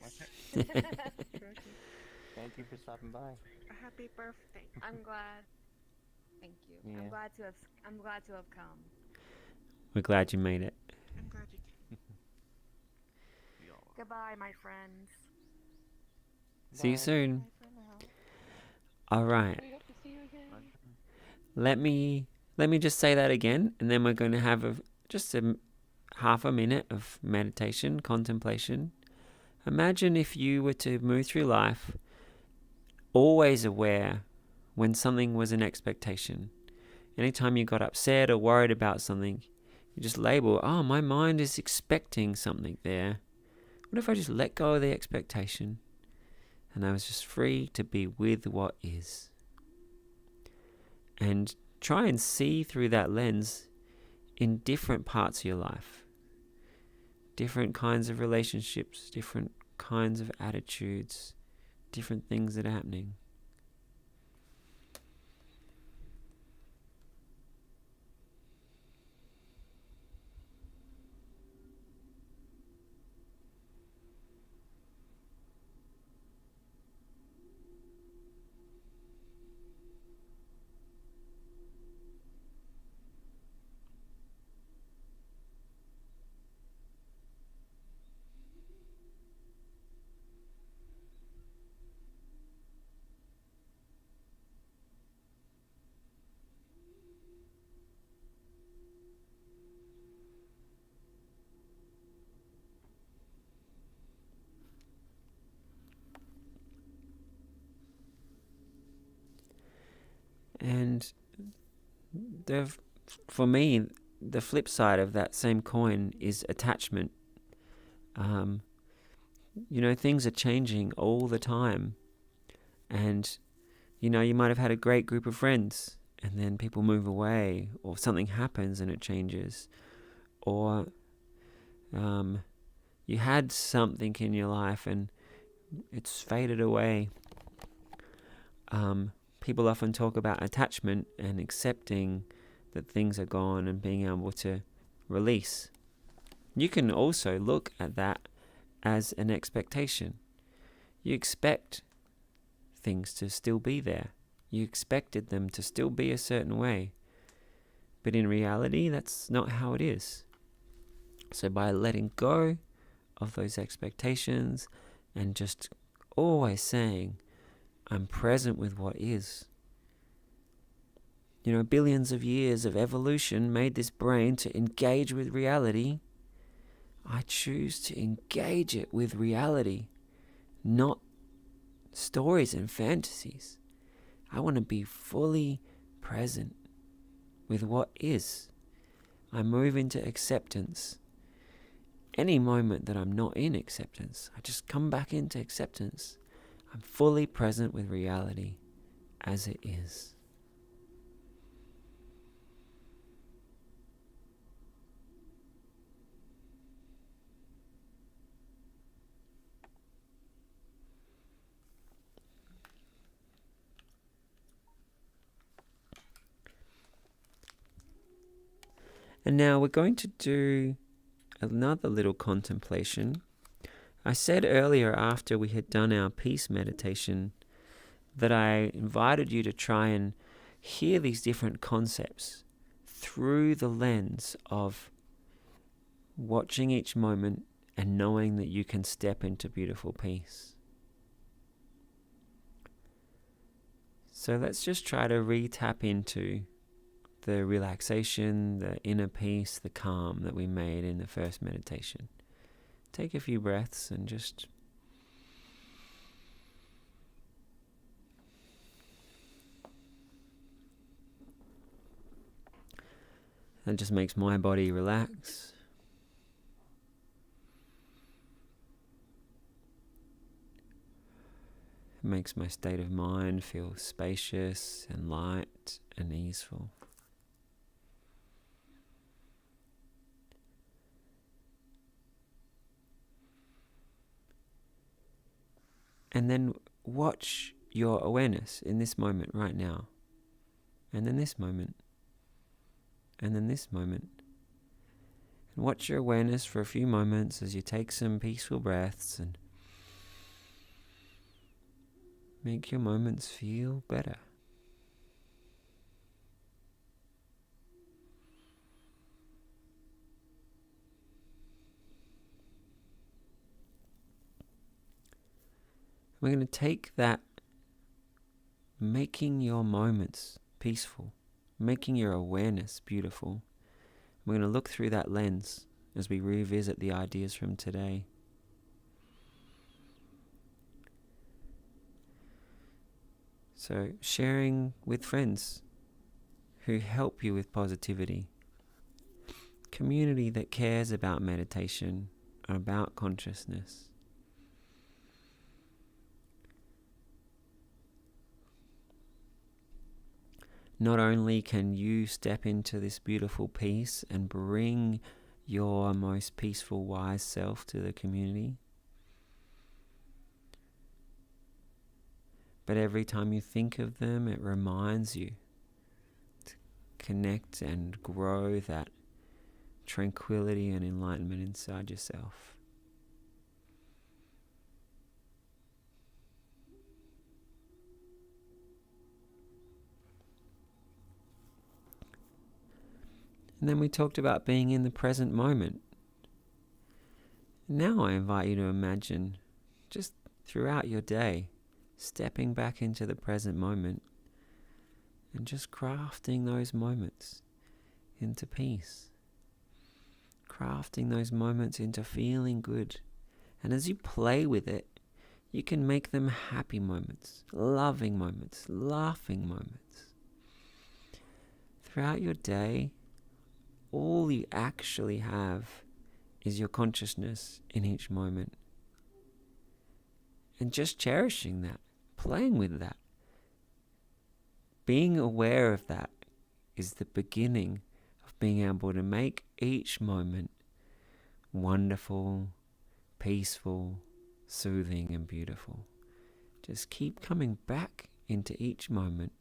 Thank you for stopping by. Happy birthday. I'm glad. Thank you. Yeah. I'm glad to have come. We're glad you made it. I'm glad you came. Goodbye, my friends. See you soon. Bye for now. All right. We hope to see you again. Let me just say that again, and then we're going to have just a half a minute of meditation, contemplation. Imagine if you were to move through life always aware when something was an expectation. Anytime you got upset or worried about something, you just label, oh, my mind is expecting something there. What if I just let go of the expectation and I was just free to be with what is? And try and see through that lens in different parts of your life. Different kinds of relationships, different kinds of attitudes, different things that are happening. And for me, the flip side of that same coin is attachment. Things are changing all the time. And, you might have had a great group of friends, and then people move away, or something happens and it changes. Or you had something in your life and it's faded away. People often talk about attachment and accepting that things are gone and being able to release. You can also look at that as an expectation. You expect things to still be there. You expected them to still be a certain way. But in reality, that's not how it is. So by letting go of those expectations and just always saying, I'm present with what is. Billions of years of evolution made this brain to engage with reality. I choose to engage it with reality, not stories and fantasies. I want to be fully present with what is. I move into acceptance. Any moment that I'm not in acceptance, I just come back into acceptance. I'm fully present with reality as it is. And now we're going to do another little contemplation. I said earlier, after we had done our peace meditation, that I invited you to try and hear these different concepts through the lens of watching each moment and knowing that you can step into beautiful peace. So let's just try to re-tap into the relaxation, the inner peace, the calm that we made in the first meditation. Take a few breaths and just that just makes my body relax. It makes my state of mind feel spacious and light and easeful. And then watch your awareness in this moment right now. And then this moment. And then this moment. And watch your awareness for a few moments as you take some peaceful breaths and make your moments feel better. We're going to take that, making your moments peaceful, making your awareness beautiful. We're going to look through that lens as we revisit the ideas from today. So, sharing with friends who help you with positivity. Community that cares about meditation, about consciousness. Not only can you step into this beautiful peace and bring your most peaceful, wise self to the community, But every time you think of them, it reminds you to connect and grow that tranquility and enlightenment inside yourself. And then we talked about being in the present moment. Now I invite you to imagine, just throughout your day, stepping back into the present moment and just crafting those moments into peace. Crafting those moments into feeling good. And as you play with it, you can make them happy moments, loving moments, laughing moments. Throughout your day, all you actually have is your consciousness in each moment. And just cherishing that, playing with that, being aware of that is the beginning of being able to make each moment wonderful, peaceful, soothing and beautiful. Just keep coming back into each moment,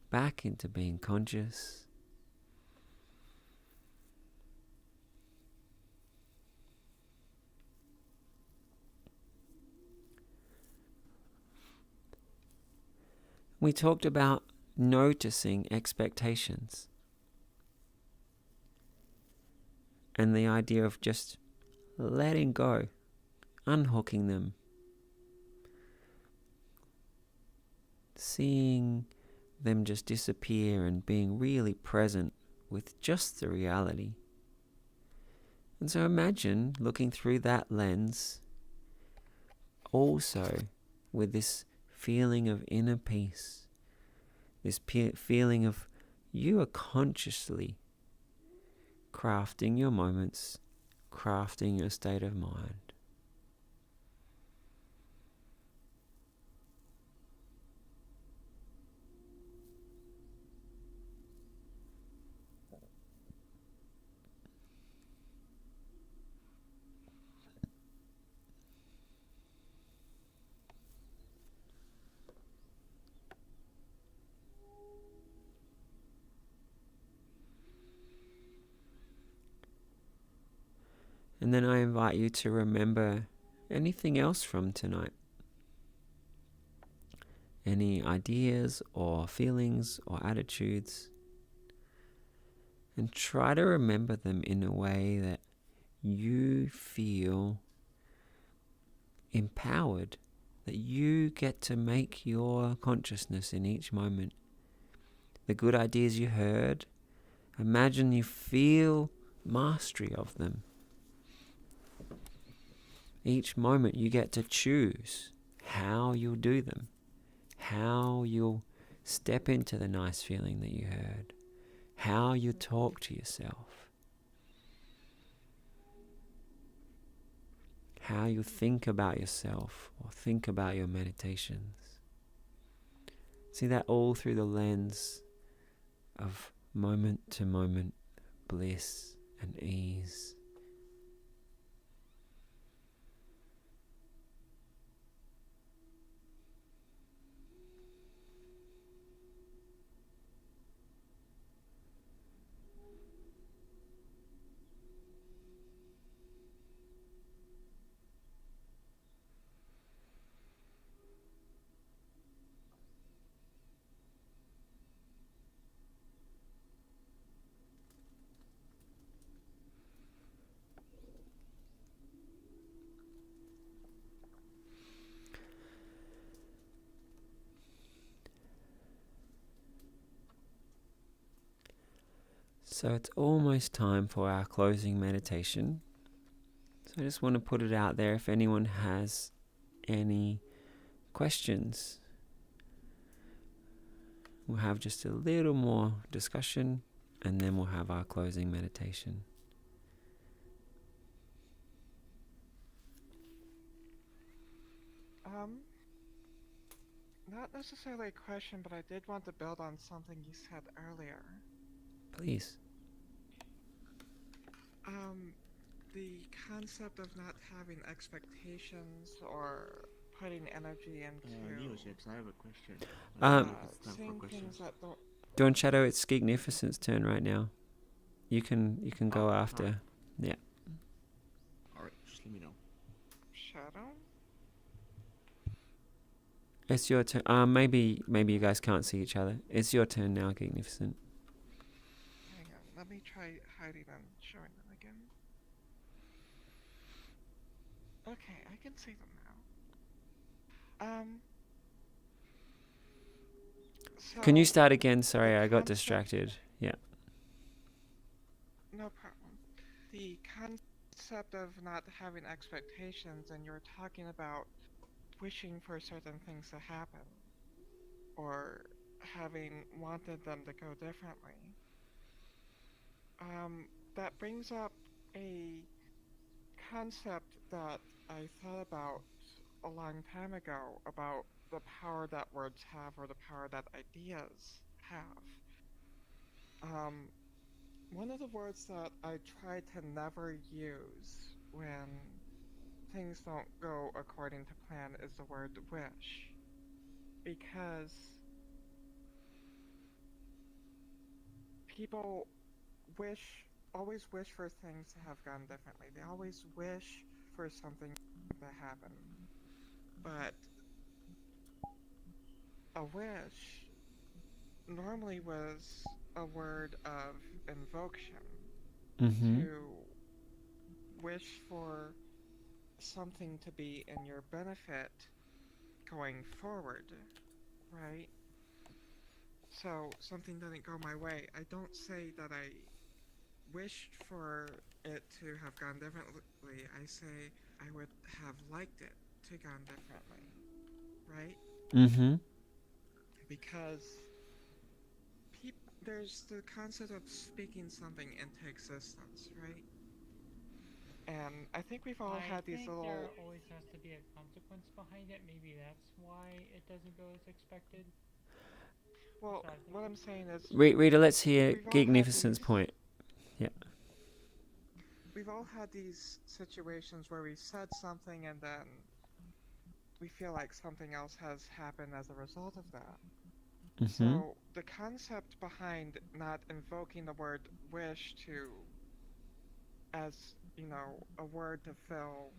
back into being conscious. We talked about noticing expectations and the idea of just letting go, unhooking them, seeing them just disappear and being really present with just the reality. And so imagine looking through that lens also with this feeling of inner peace, this feeling of you are consciously crafting your moments, crafting your state of mind. And then I invite you to remember anything else from tonight. Any ideas or feelings or attitudes. And try to remember them in a way that you feel empowered, that you get to make your consciousness in each moment. The good ideas you heard, imagine you feel mastery of them. Each moment you get to choose how you'll do them, how you'll step into the nice feeling that you heard, how you talk to yourself, how you think about yourself or think about your meditations. See that all through the lens of moment to moment bliss and ease. So it's almost time for our closing meditation. So I just want to put it out there if anyone has any questions. We'll have just a little more discussion and then we'll have our closing meditation. Not necessarily a question, but I did want to build on something you said earlier. Please. The concept of not having expectations or putting energy into VRChat, I have a question. It's time for seeing questions. things that don't. Dawn Shadow, it's Skignificent's turn right now. You can go after. Alright. Yeah. Alright, just let me know. Shadow? It's your turn. Maybe you guys can't see each other. It's your turn now, Skignificent. Hang on, let me try hiding and showing them again. Okay, I can see them now. So Can you start again? Sorry, the I got concept- distracted. Yeah. No problem. The concept of not having expectations, and you're talking about wishing for certain things to happen, or having wanted them to go differently. That brings up a concept that I thought about a long time ago about the power that words have, or the power that ideas have. One of the words that I try to never use when things don't go according to plan is the word wish. Because people always wish for things to have gone differently. They always wish for something to happen. But a wish normally was a word of invocation. Mm-hmm. To wish for something to be in your benefit going forward, right? So something doesn't go my way. I don't say that I wished for it to have gone differently. I say I would have liked it to gone differently, right? Mm-hmm. Because there's the concept of speaking something into existence, right? And I think we've all had these little. I think there always has to be a consequence behind it. Maybe that's why it doesn't go as expected. Well, what I'm saying is. Rita, let's hear we've all had Geeknificent's these- point. We've all had these situations where we said something and then we feel like something else has happened as a result of that. Mm-hmm. So the concept behind not invoking the word wish to as, a word to fill,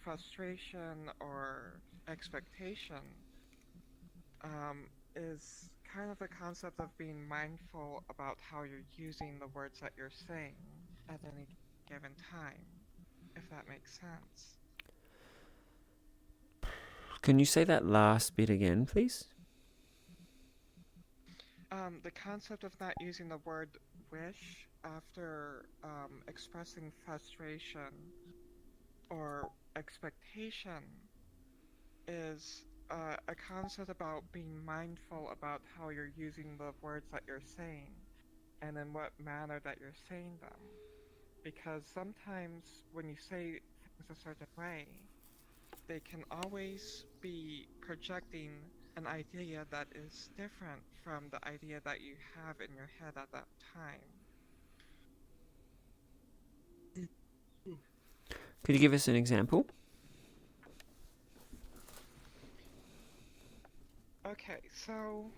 frustration or expectation, is kind of the concept of being mindful about how you're using the words that you're saying at any given time, if that makes sense. Can you say that last bit again, please? The concept of not using the word wish after expressing frustration or expectation is a concept about being mindful about how you're using the words that you're saying and in what manner that you're saying them. Because sometimes when you say things a certain way, they can always be projecting an idea that is different from the idea that you have in your head at that time. Could you give us an example? Okay, so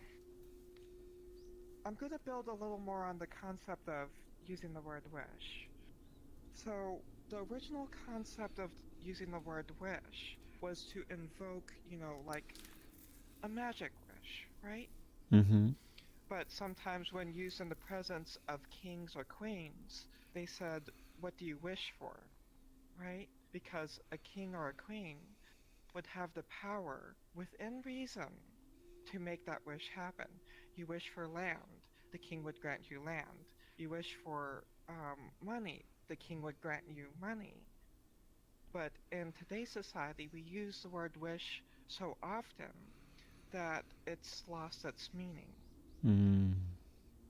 I'm going to build a little more on the concept of using the word wish. So the original concept of using the word wish was to invoke, like a magic wish, right? Mm-hmm. But sometimes when used in the presence of kings or queens, they said, what do you wish for, right? Because a king or a queen would have the power, within reason, to make that wish happen. You wish for land, the king would grant you land. You wish for money, the king would grant you money. But in today's society, we use the word wish so often that it's lost its meaning.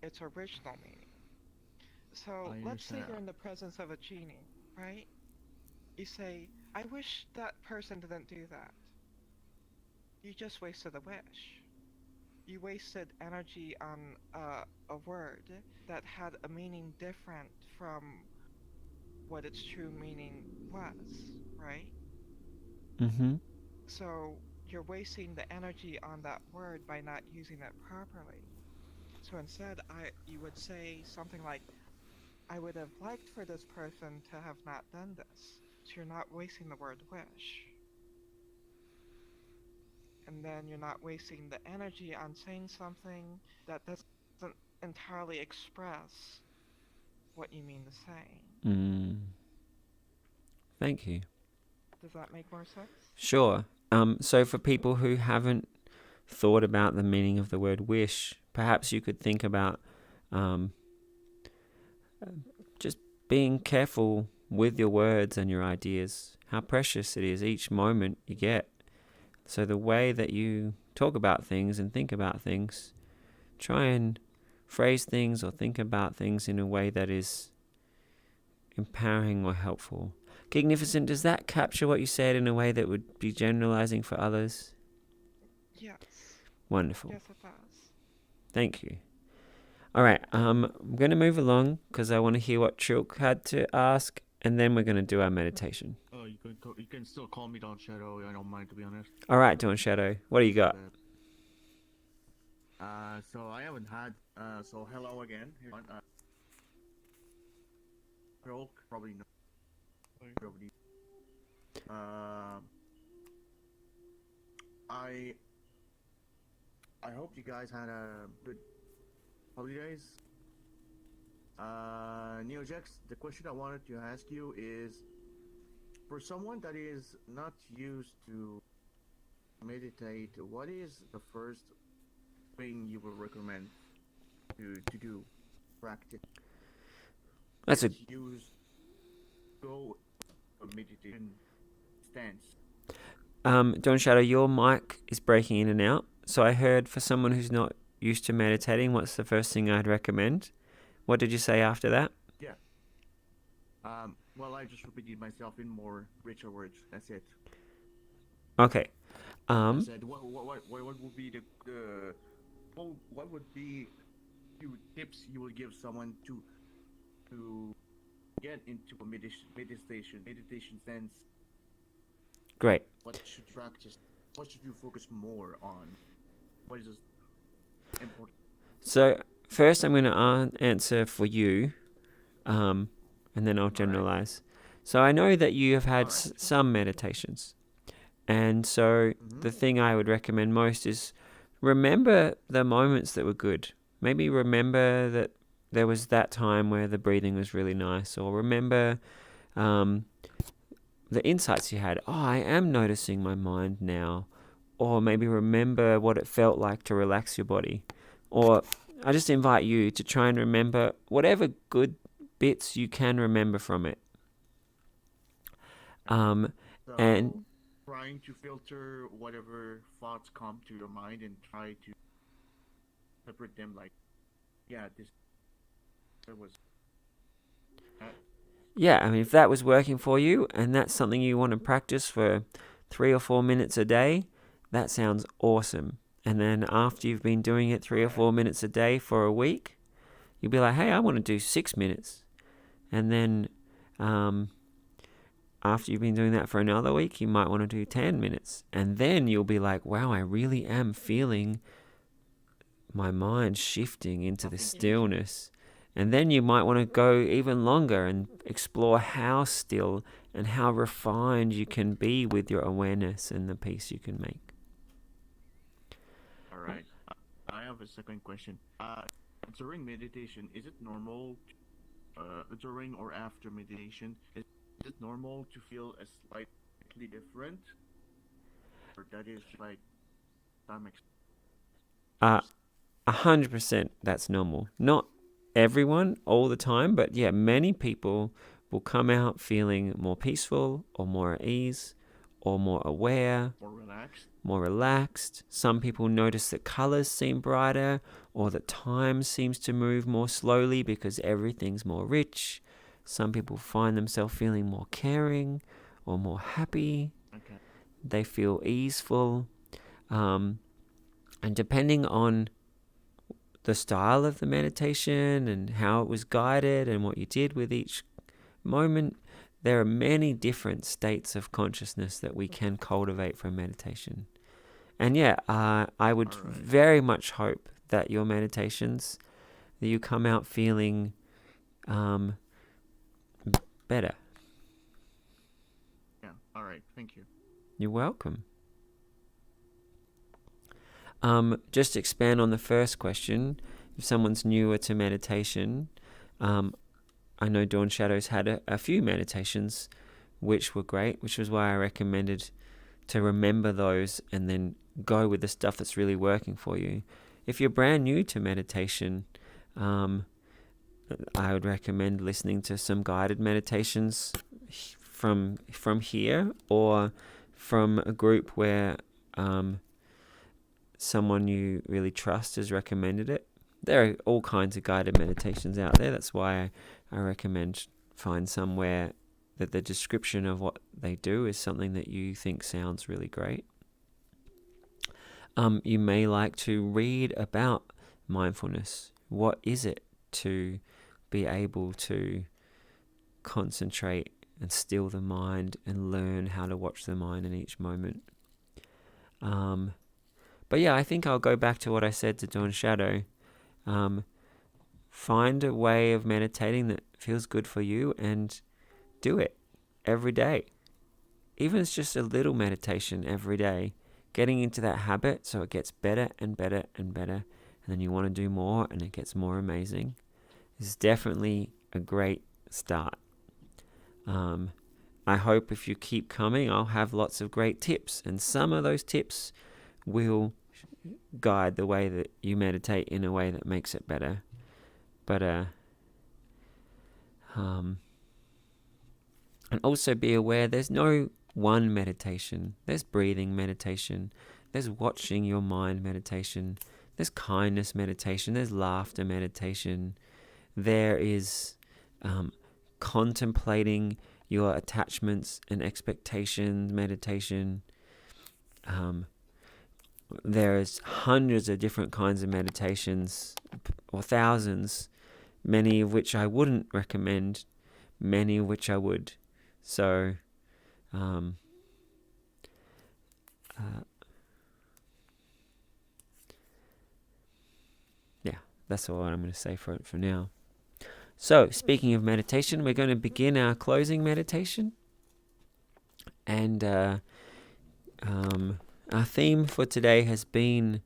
Its original meaning. So let's say you're in the presence of a genie, right? You say, I wish that person didn't do that. You just wasted a wish. You wasted energy on a word that had a meaning different from what its true meaning was, right? Mm-hmm. So you're wasting the energy on that word by not using it properly. So instead, you would say something like, I would have liked for this person to have not done this. So you're not wasting the word wish. And then you're not wasting the energy on saying something that doesn't entirely express what you mean to say. Thank you. Does that make more sense? Sure. So for people who haven't thought about the meaning of the word wish, perhaps you could think about just being careful with your words and your ideas, how precious it is each moment you get. So the way that you talk about things and think about things, try and phrase things or think about things in a way that is empowering or helpful. Magnificent, does that capture what you said in a way that would be generalizing for others? Yes. Wonderful. Yes, it does. Thank you. All right, I'm going to move along because I want to hear what Trilk had to ask, and then we're going to do our meditation. Oh, you can still call me Dawn Shadow. I don't mind, to be honest. All right, Dawn Shadow, what do you got? So I haven't had. So hello again. Trilk probably no. Probably. I hope you guys had a good holidays. Neojax, the question I wanted to ask you is, for someone that is not used to meditate, what is the first thing you would recommend to do, practice? That's a use go meditation stance. Dawn Shadow, your mic is breaking in and out. So I heard for someone who's not used to meditating, what's the first thing I'd recommend? What did you say after that? Yeah. Well, I just repeated myself in more richer words. That's it. Okay. I said, what would be the what would be few tips you will give someone to get into a meditation sense? Great. What should practice? What should you focus more on? What is important? So first I'm going to answer for you, and then I'll generalize. So I know that you have had some meditations. And so the thing I would recommend most is remember the moments that were good. Maybe remember that there was that time where the breathing was really nice, or remember the insights you had. Oh, I am noticing my mind now. Or maybe remember what it felt like to relax your body. Or I just invite you to try and remember whatever good bits you can remember from it. So and trying to filter whatever thoughts come to your mind and try to separate them, like, yeah, there was. Yeah, I mean, if that was working for you and that's something you want to practice for 3 or 4 minutes a day, that sounds awesome. And then after you've been doing it 3 or 4 minutes a day for a week, you'll be like, hey, I want to do 6 minutes. And then after you've been doing that for another week, you might want to do 10 minutes. And then you'll be like, wow, I really am feeling my mind shifting into the stillness. And then you might want to go even longer and explore how still and how refined you can be with your awareness and the peace you can make. All right. I have a second question. During meditation, is it normal, during or after meditation, is it normal to feel a slightly different? Or that is like some 100% that's normal. Not everyone all the time, but yeah, many people will come out feeling more peaceful or more at ease or more aware, more relaxed. Some people notice that colors seem brighter or that time seems to move more slowly because everything's more rich. Some people find themselves feeling more caring or more happy. Okay. They feel easeful. And depending on the style of the meditation and how it was guided and what you did with each moment, there are many different states of consciousness that we can cultivate from meditation. And I would All right. very much hope that your meditations, that you come out feeling better. Yeah. All right. Thank you. You're welcome. Just to expand on the first question, if someone's newer to meditation, I know Dawn Shadows had a few meditations which were great, which was why I recommended to remember those and then go with the stuff that's really working for you. If you're brand new to meditation, I would recommend listening to some guided meditations from here, or from a group where someone you really trust has recommended it. There are all kinds of guided meditations out there. That's why I recommend find somewhere that the description of what they do is something that you think sounds really great. You may like to read about mindfulness. What is it to be able to concentrate and still the mind and learn how to watch the mind in each moment? But I think I'll go back to what I said to Dawn Shadow. Find a way of meditating that feels good for you and do it every day. Even if it's just a little meditation every day, getting into that habit so it gets better and better and better, and then you want to do more and it gets more amazing, is definitely a great start. I hope if you keep coming, I'll have lots of great tips, and some of those tips will guide the way that you meditate in a way that makes it better. But and also be aware there's no one meditation. There's breathing meditation, there's watching your mind meditation, there's kindness meditation, there's laughter meditation, there is contemplating your attachments and expectations meditation. There's hundreds of different kinds of meditations, or thousands, many of which I wouldn't recommend, many of which I would. So, that's all I'm going to say for now. So, speaking of meditation, we're going to begin our closing meditation. And our theme for today has been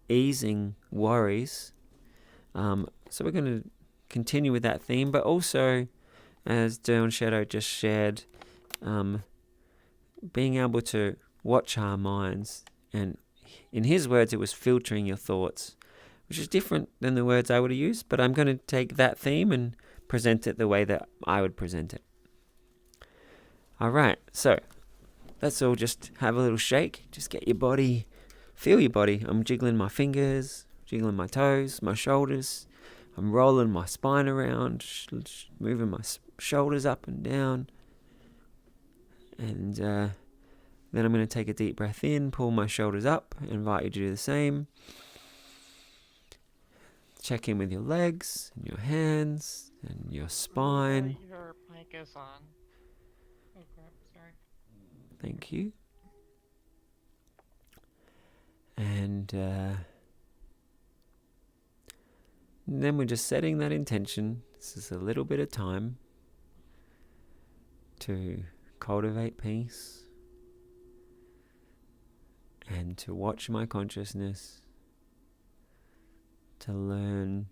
easing worries. So we're going to continue with that theme, but also, as Dawn Shadow just shared, being able to watch our minds. And in his words, it was filtering your thoughts, which is different than the words I would have used, but I'm going to take that theme and present it the way that I would present it. All right, so let's all just have a little shake. Just get your body, feel your body. I'm jiggling my fingers, jiggling my toes, my shoulders. I'm rolling my spine around, moving my shoulders up and down. And then I'm going to take a deep breath in, pull my shoulders up, invite you to do the same. Check in with your legs, and your hands, and your spine. Your mic is on. Oh crap, sorry. Thank you. And then we're just setting that intention. This is a little bit of time to cultivate peace and to watch my consciousness, to learn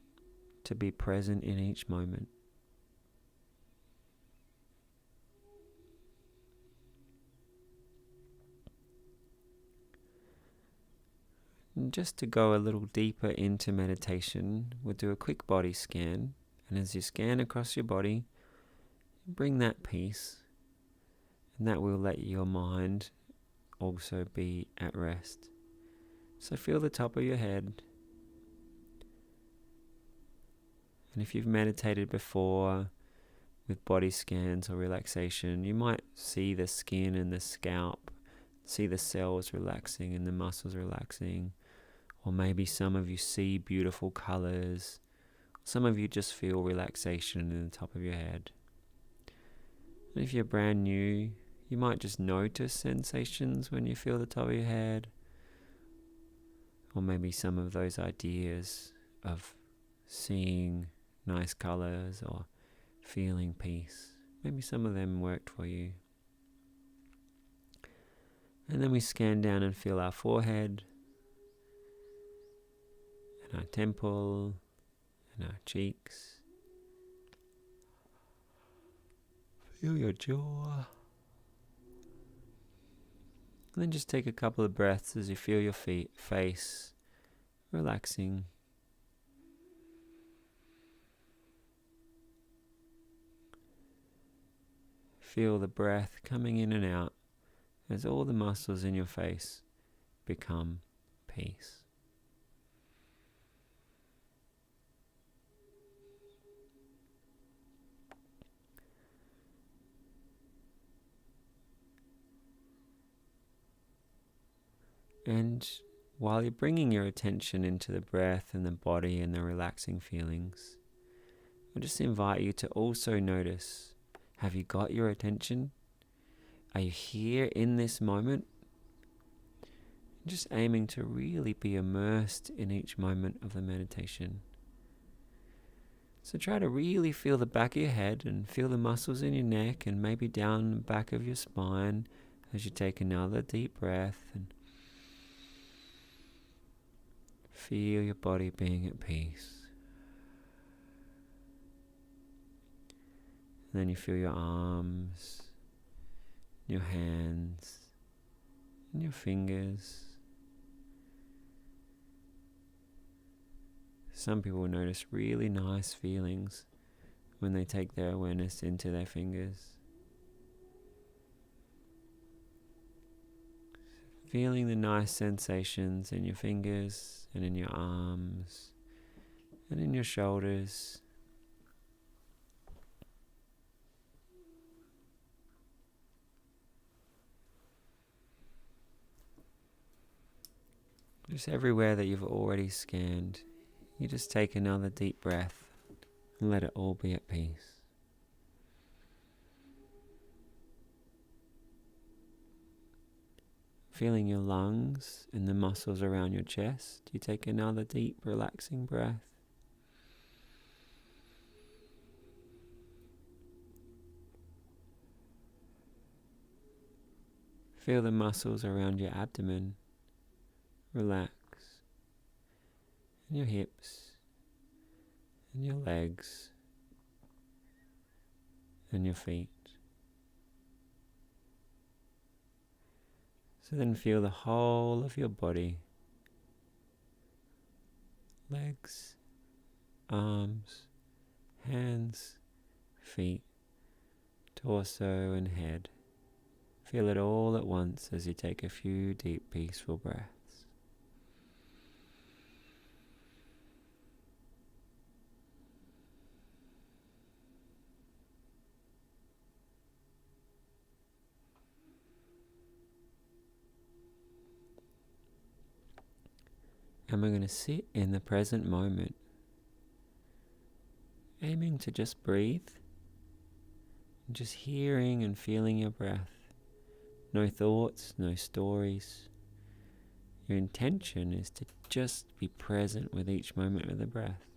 to be present in each moment. And just to go a little deeper into meditation, we'll do a quick body scan. And as you scan across your body, bring that peace. And that will let your mind also be at rest. So feel the top of your head. And if you've meditated before with body scans or relaxation, you might see the skin and the scalp, see the cells relaxing and the muscles relaxing. Or maybe some of you see beautiful colors. Some of you just feel relaxation in the top of your head. And if you're brand new, you might just notice sensations when you feel the top of your head, or maybe some of those ideas of seeing nice colors or feeling peace. Maybe some of them worked for you. And then we scan down and feel our forehead and our temple and our cheeks. Feel your jaw. And then just take a couple of breaths as you feel your face relaxing. Feel the breath coming in and out as all the muscles in your face become peace. And while you're bringing your attention into the breath and the body and the relaxing feelings, I just invite you to also notice, have you got your attention? Are you here in this moment? Just aiming to really be immersed in each moment of the meditation. So try to really feel the back of your head and feel the muscles in your neck and maybe down the back of your spine as you take another deep breath and feel your body being at peace. And then you feel your arms, your hands, and your fingers. Some people notice really nice feelings when they take their awareness into their fingers. Feeling the nice sensations in your fingers and in your arms and in your shoulders. Just everywhere that you've already scanned, you just take another deep breath and let it all be at peace. Feeling your lungs and the muscles around your chest, you take another deep, relaxing breath. Feel the muscles around your abdomen relax, and your hips, and your legs, and your feet. So then feel the whole of your body, legs, arms, hands, feet, torso and head. Feel it all at once as you take a few deep, peaceful breaths. And we're going to sit in the present moment, aiming to just breathe, and just hearing and feeling your breath. No thoughts, no stories. Your intention is to just be present with each moment of the breath.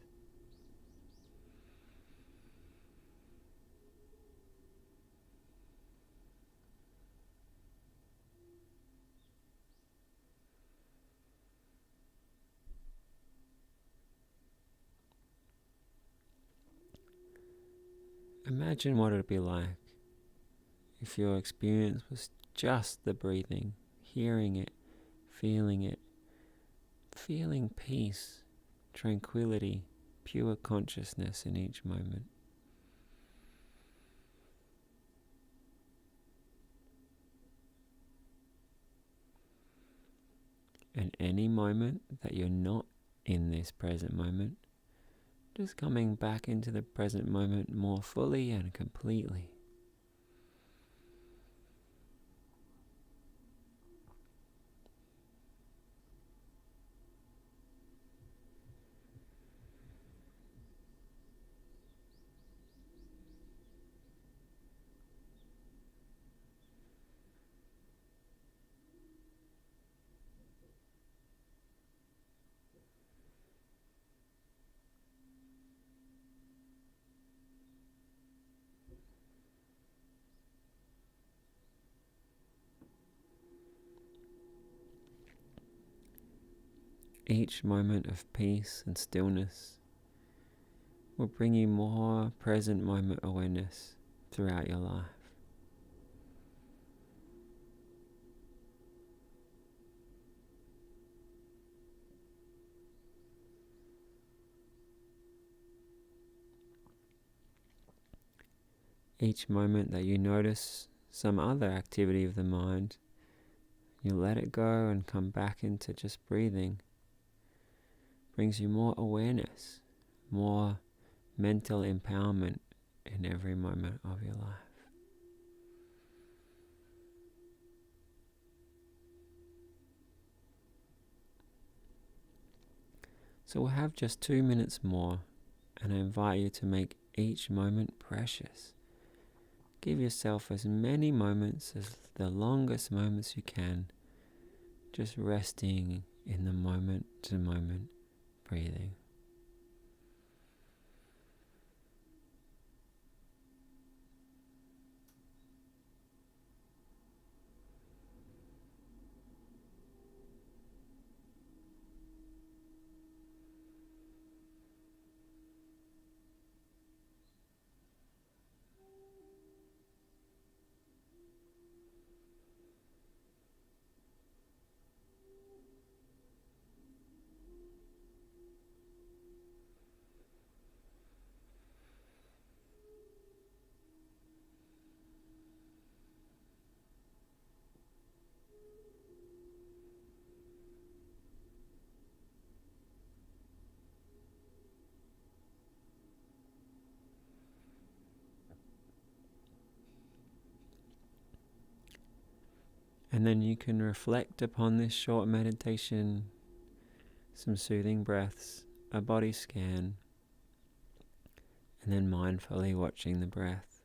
Imagine what it would be like if your experience was just the breathing, hearing it, feeling peace, tranquility, pure consciousness in each moment. And any moment that you're not in this present moment, just coming back into the present moment more fully and completely. each moment of peace and stillness will bring you more present moment awareness throughout your life. Each moment that you notice some other activity of the mind, you let it go and come back into just breathing. Brings you more awareness, more mental empowerment in every moment of your life. So we'll have just 2 minutes more, and I invite you to make each moment precious. Give yourself as many moments as the longest moments you can, just resting in the moment to moment breathing. And then you can reflect upon this short meditation, some soothing breaths, a body scan, and then mindfully watching the breath.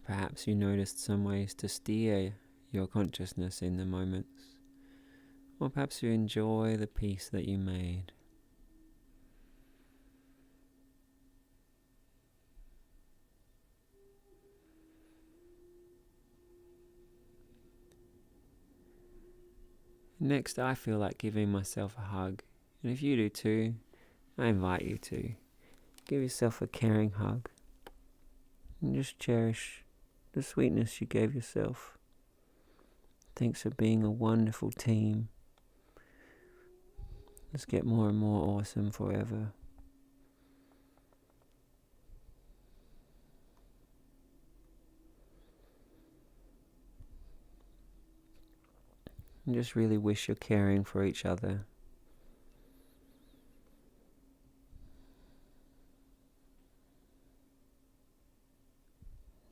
Perhaps you noticed some ways to steer your consciousness in the moments, or perhaps you enjoy the peace that you made. Next, I feel like giving myself a hug, and if you do too, I invite you to give yourself a caring hug and just cherish the sweetness you gave yourself. Thanks for being a wonderful team. Let's get more and more awesome forever. And just really wish you're caring for each other.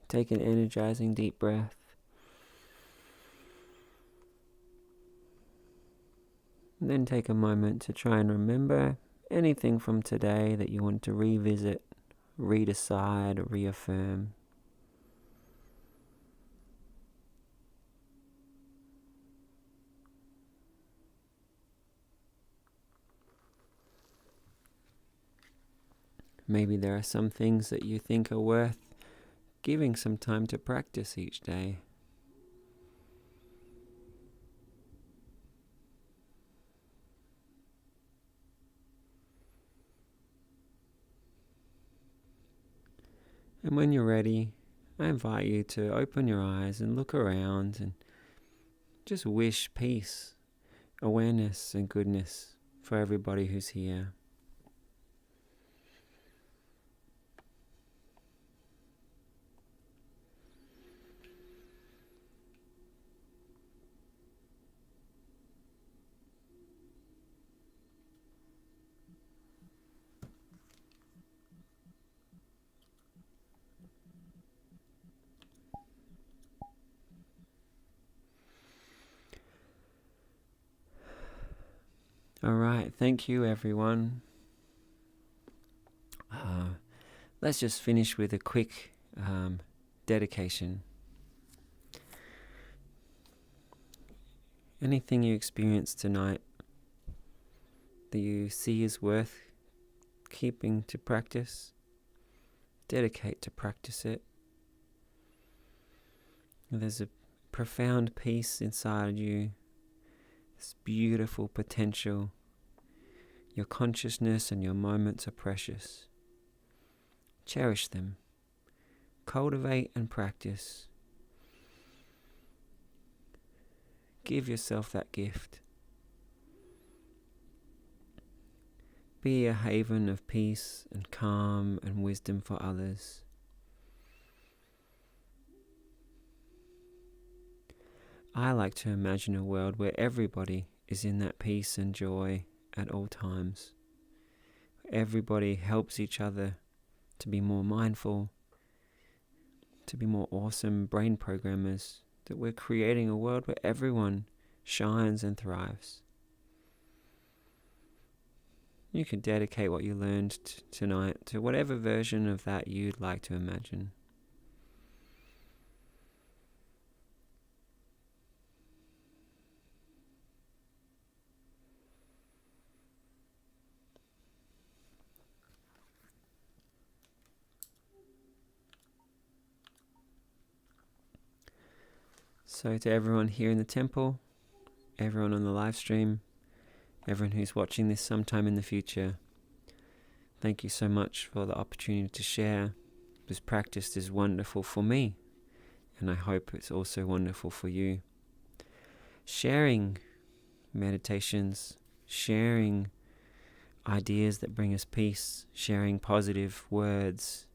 Take an energizing deep breath. And then take a moment to try and remember anything from today that you want to revisit, redecide, or reaffirm. Maybe there are some things that you think are worth giving some time to practice each day. And when you're ready, I invite you to open your eyes and look around and just wish peace, awareness and goodness for everybody who's here. Alright, thank you everyone. Let's just finish with a quick dedication. Anything you experienced tonight, that you see is worth keeping to practice, dedicate to practice it. There's a profound peace inside you, this beautiful potential. Your consciousness and your moments are precious. Cherish them. Cultivate and practice. Give yourself that gift. Be a haven of peace and calm and wisdom for others. I like to imagine a world where everybody is in that peace and joy at all times. Everybody helps each other to be more mindful, to be more awesome brain programmers, that we're creating a world where everyone shines and thrives. You can dedicate what you learned tonight to whatever version of that you'd like to imagine. So to everyone here in the temple, everyone on the live stream, everyone who's watching this sometime in the future, thank you so much for the opportunity to share. This practice is wonderful for me, and I hope it's also wonderful for you. Sharing meditations, sharing ideas that bring us peace, sharing positive words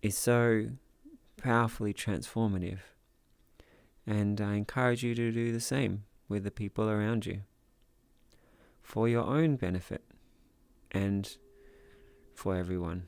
is so powerfully transformative. And I encourage you to do the same with the people around you, for your own benefit and for everyone.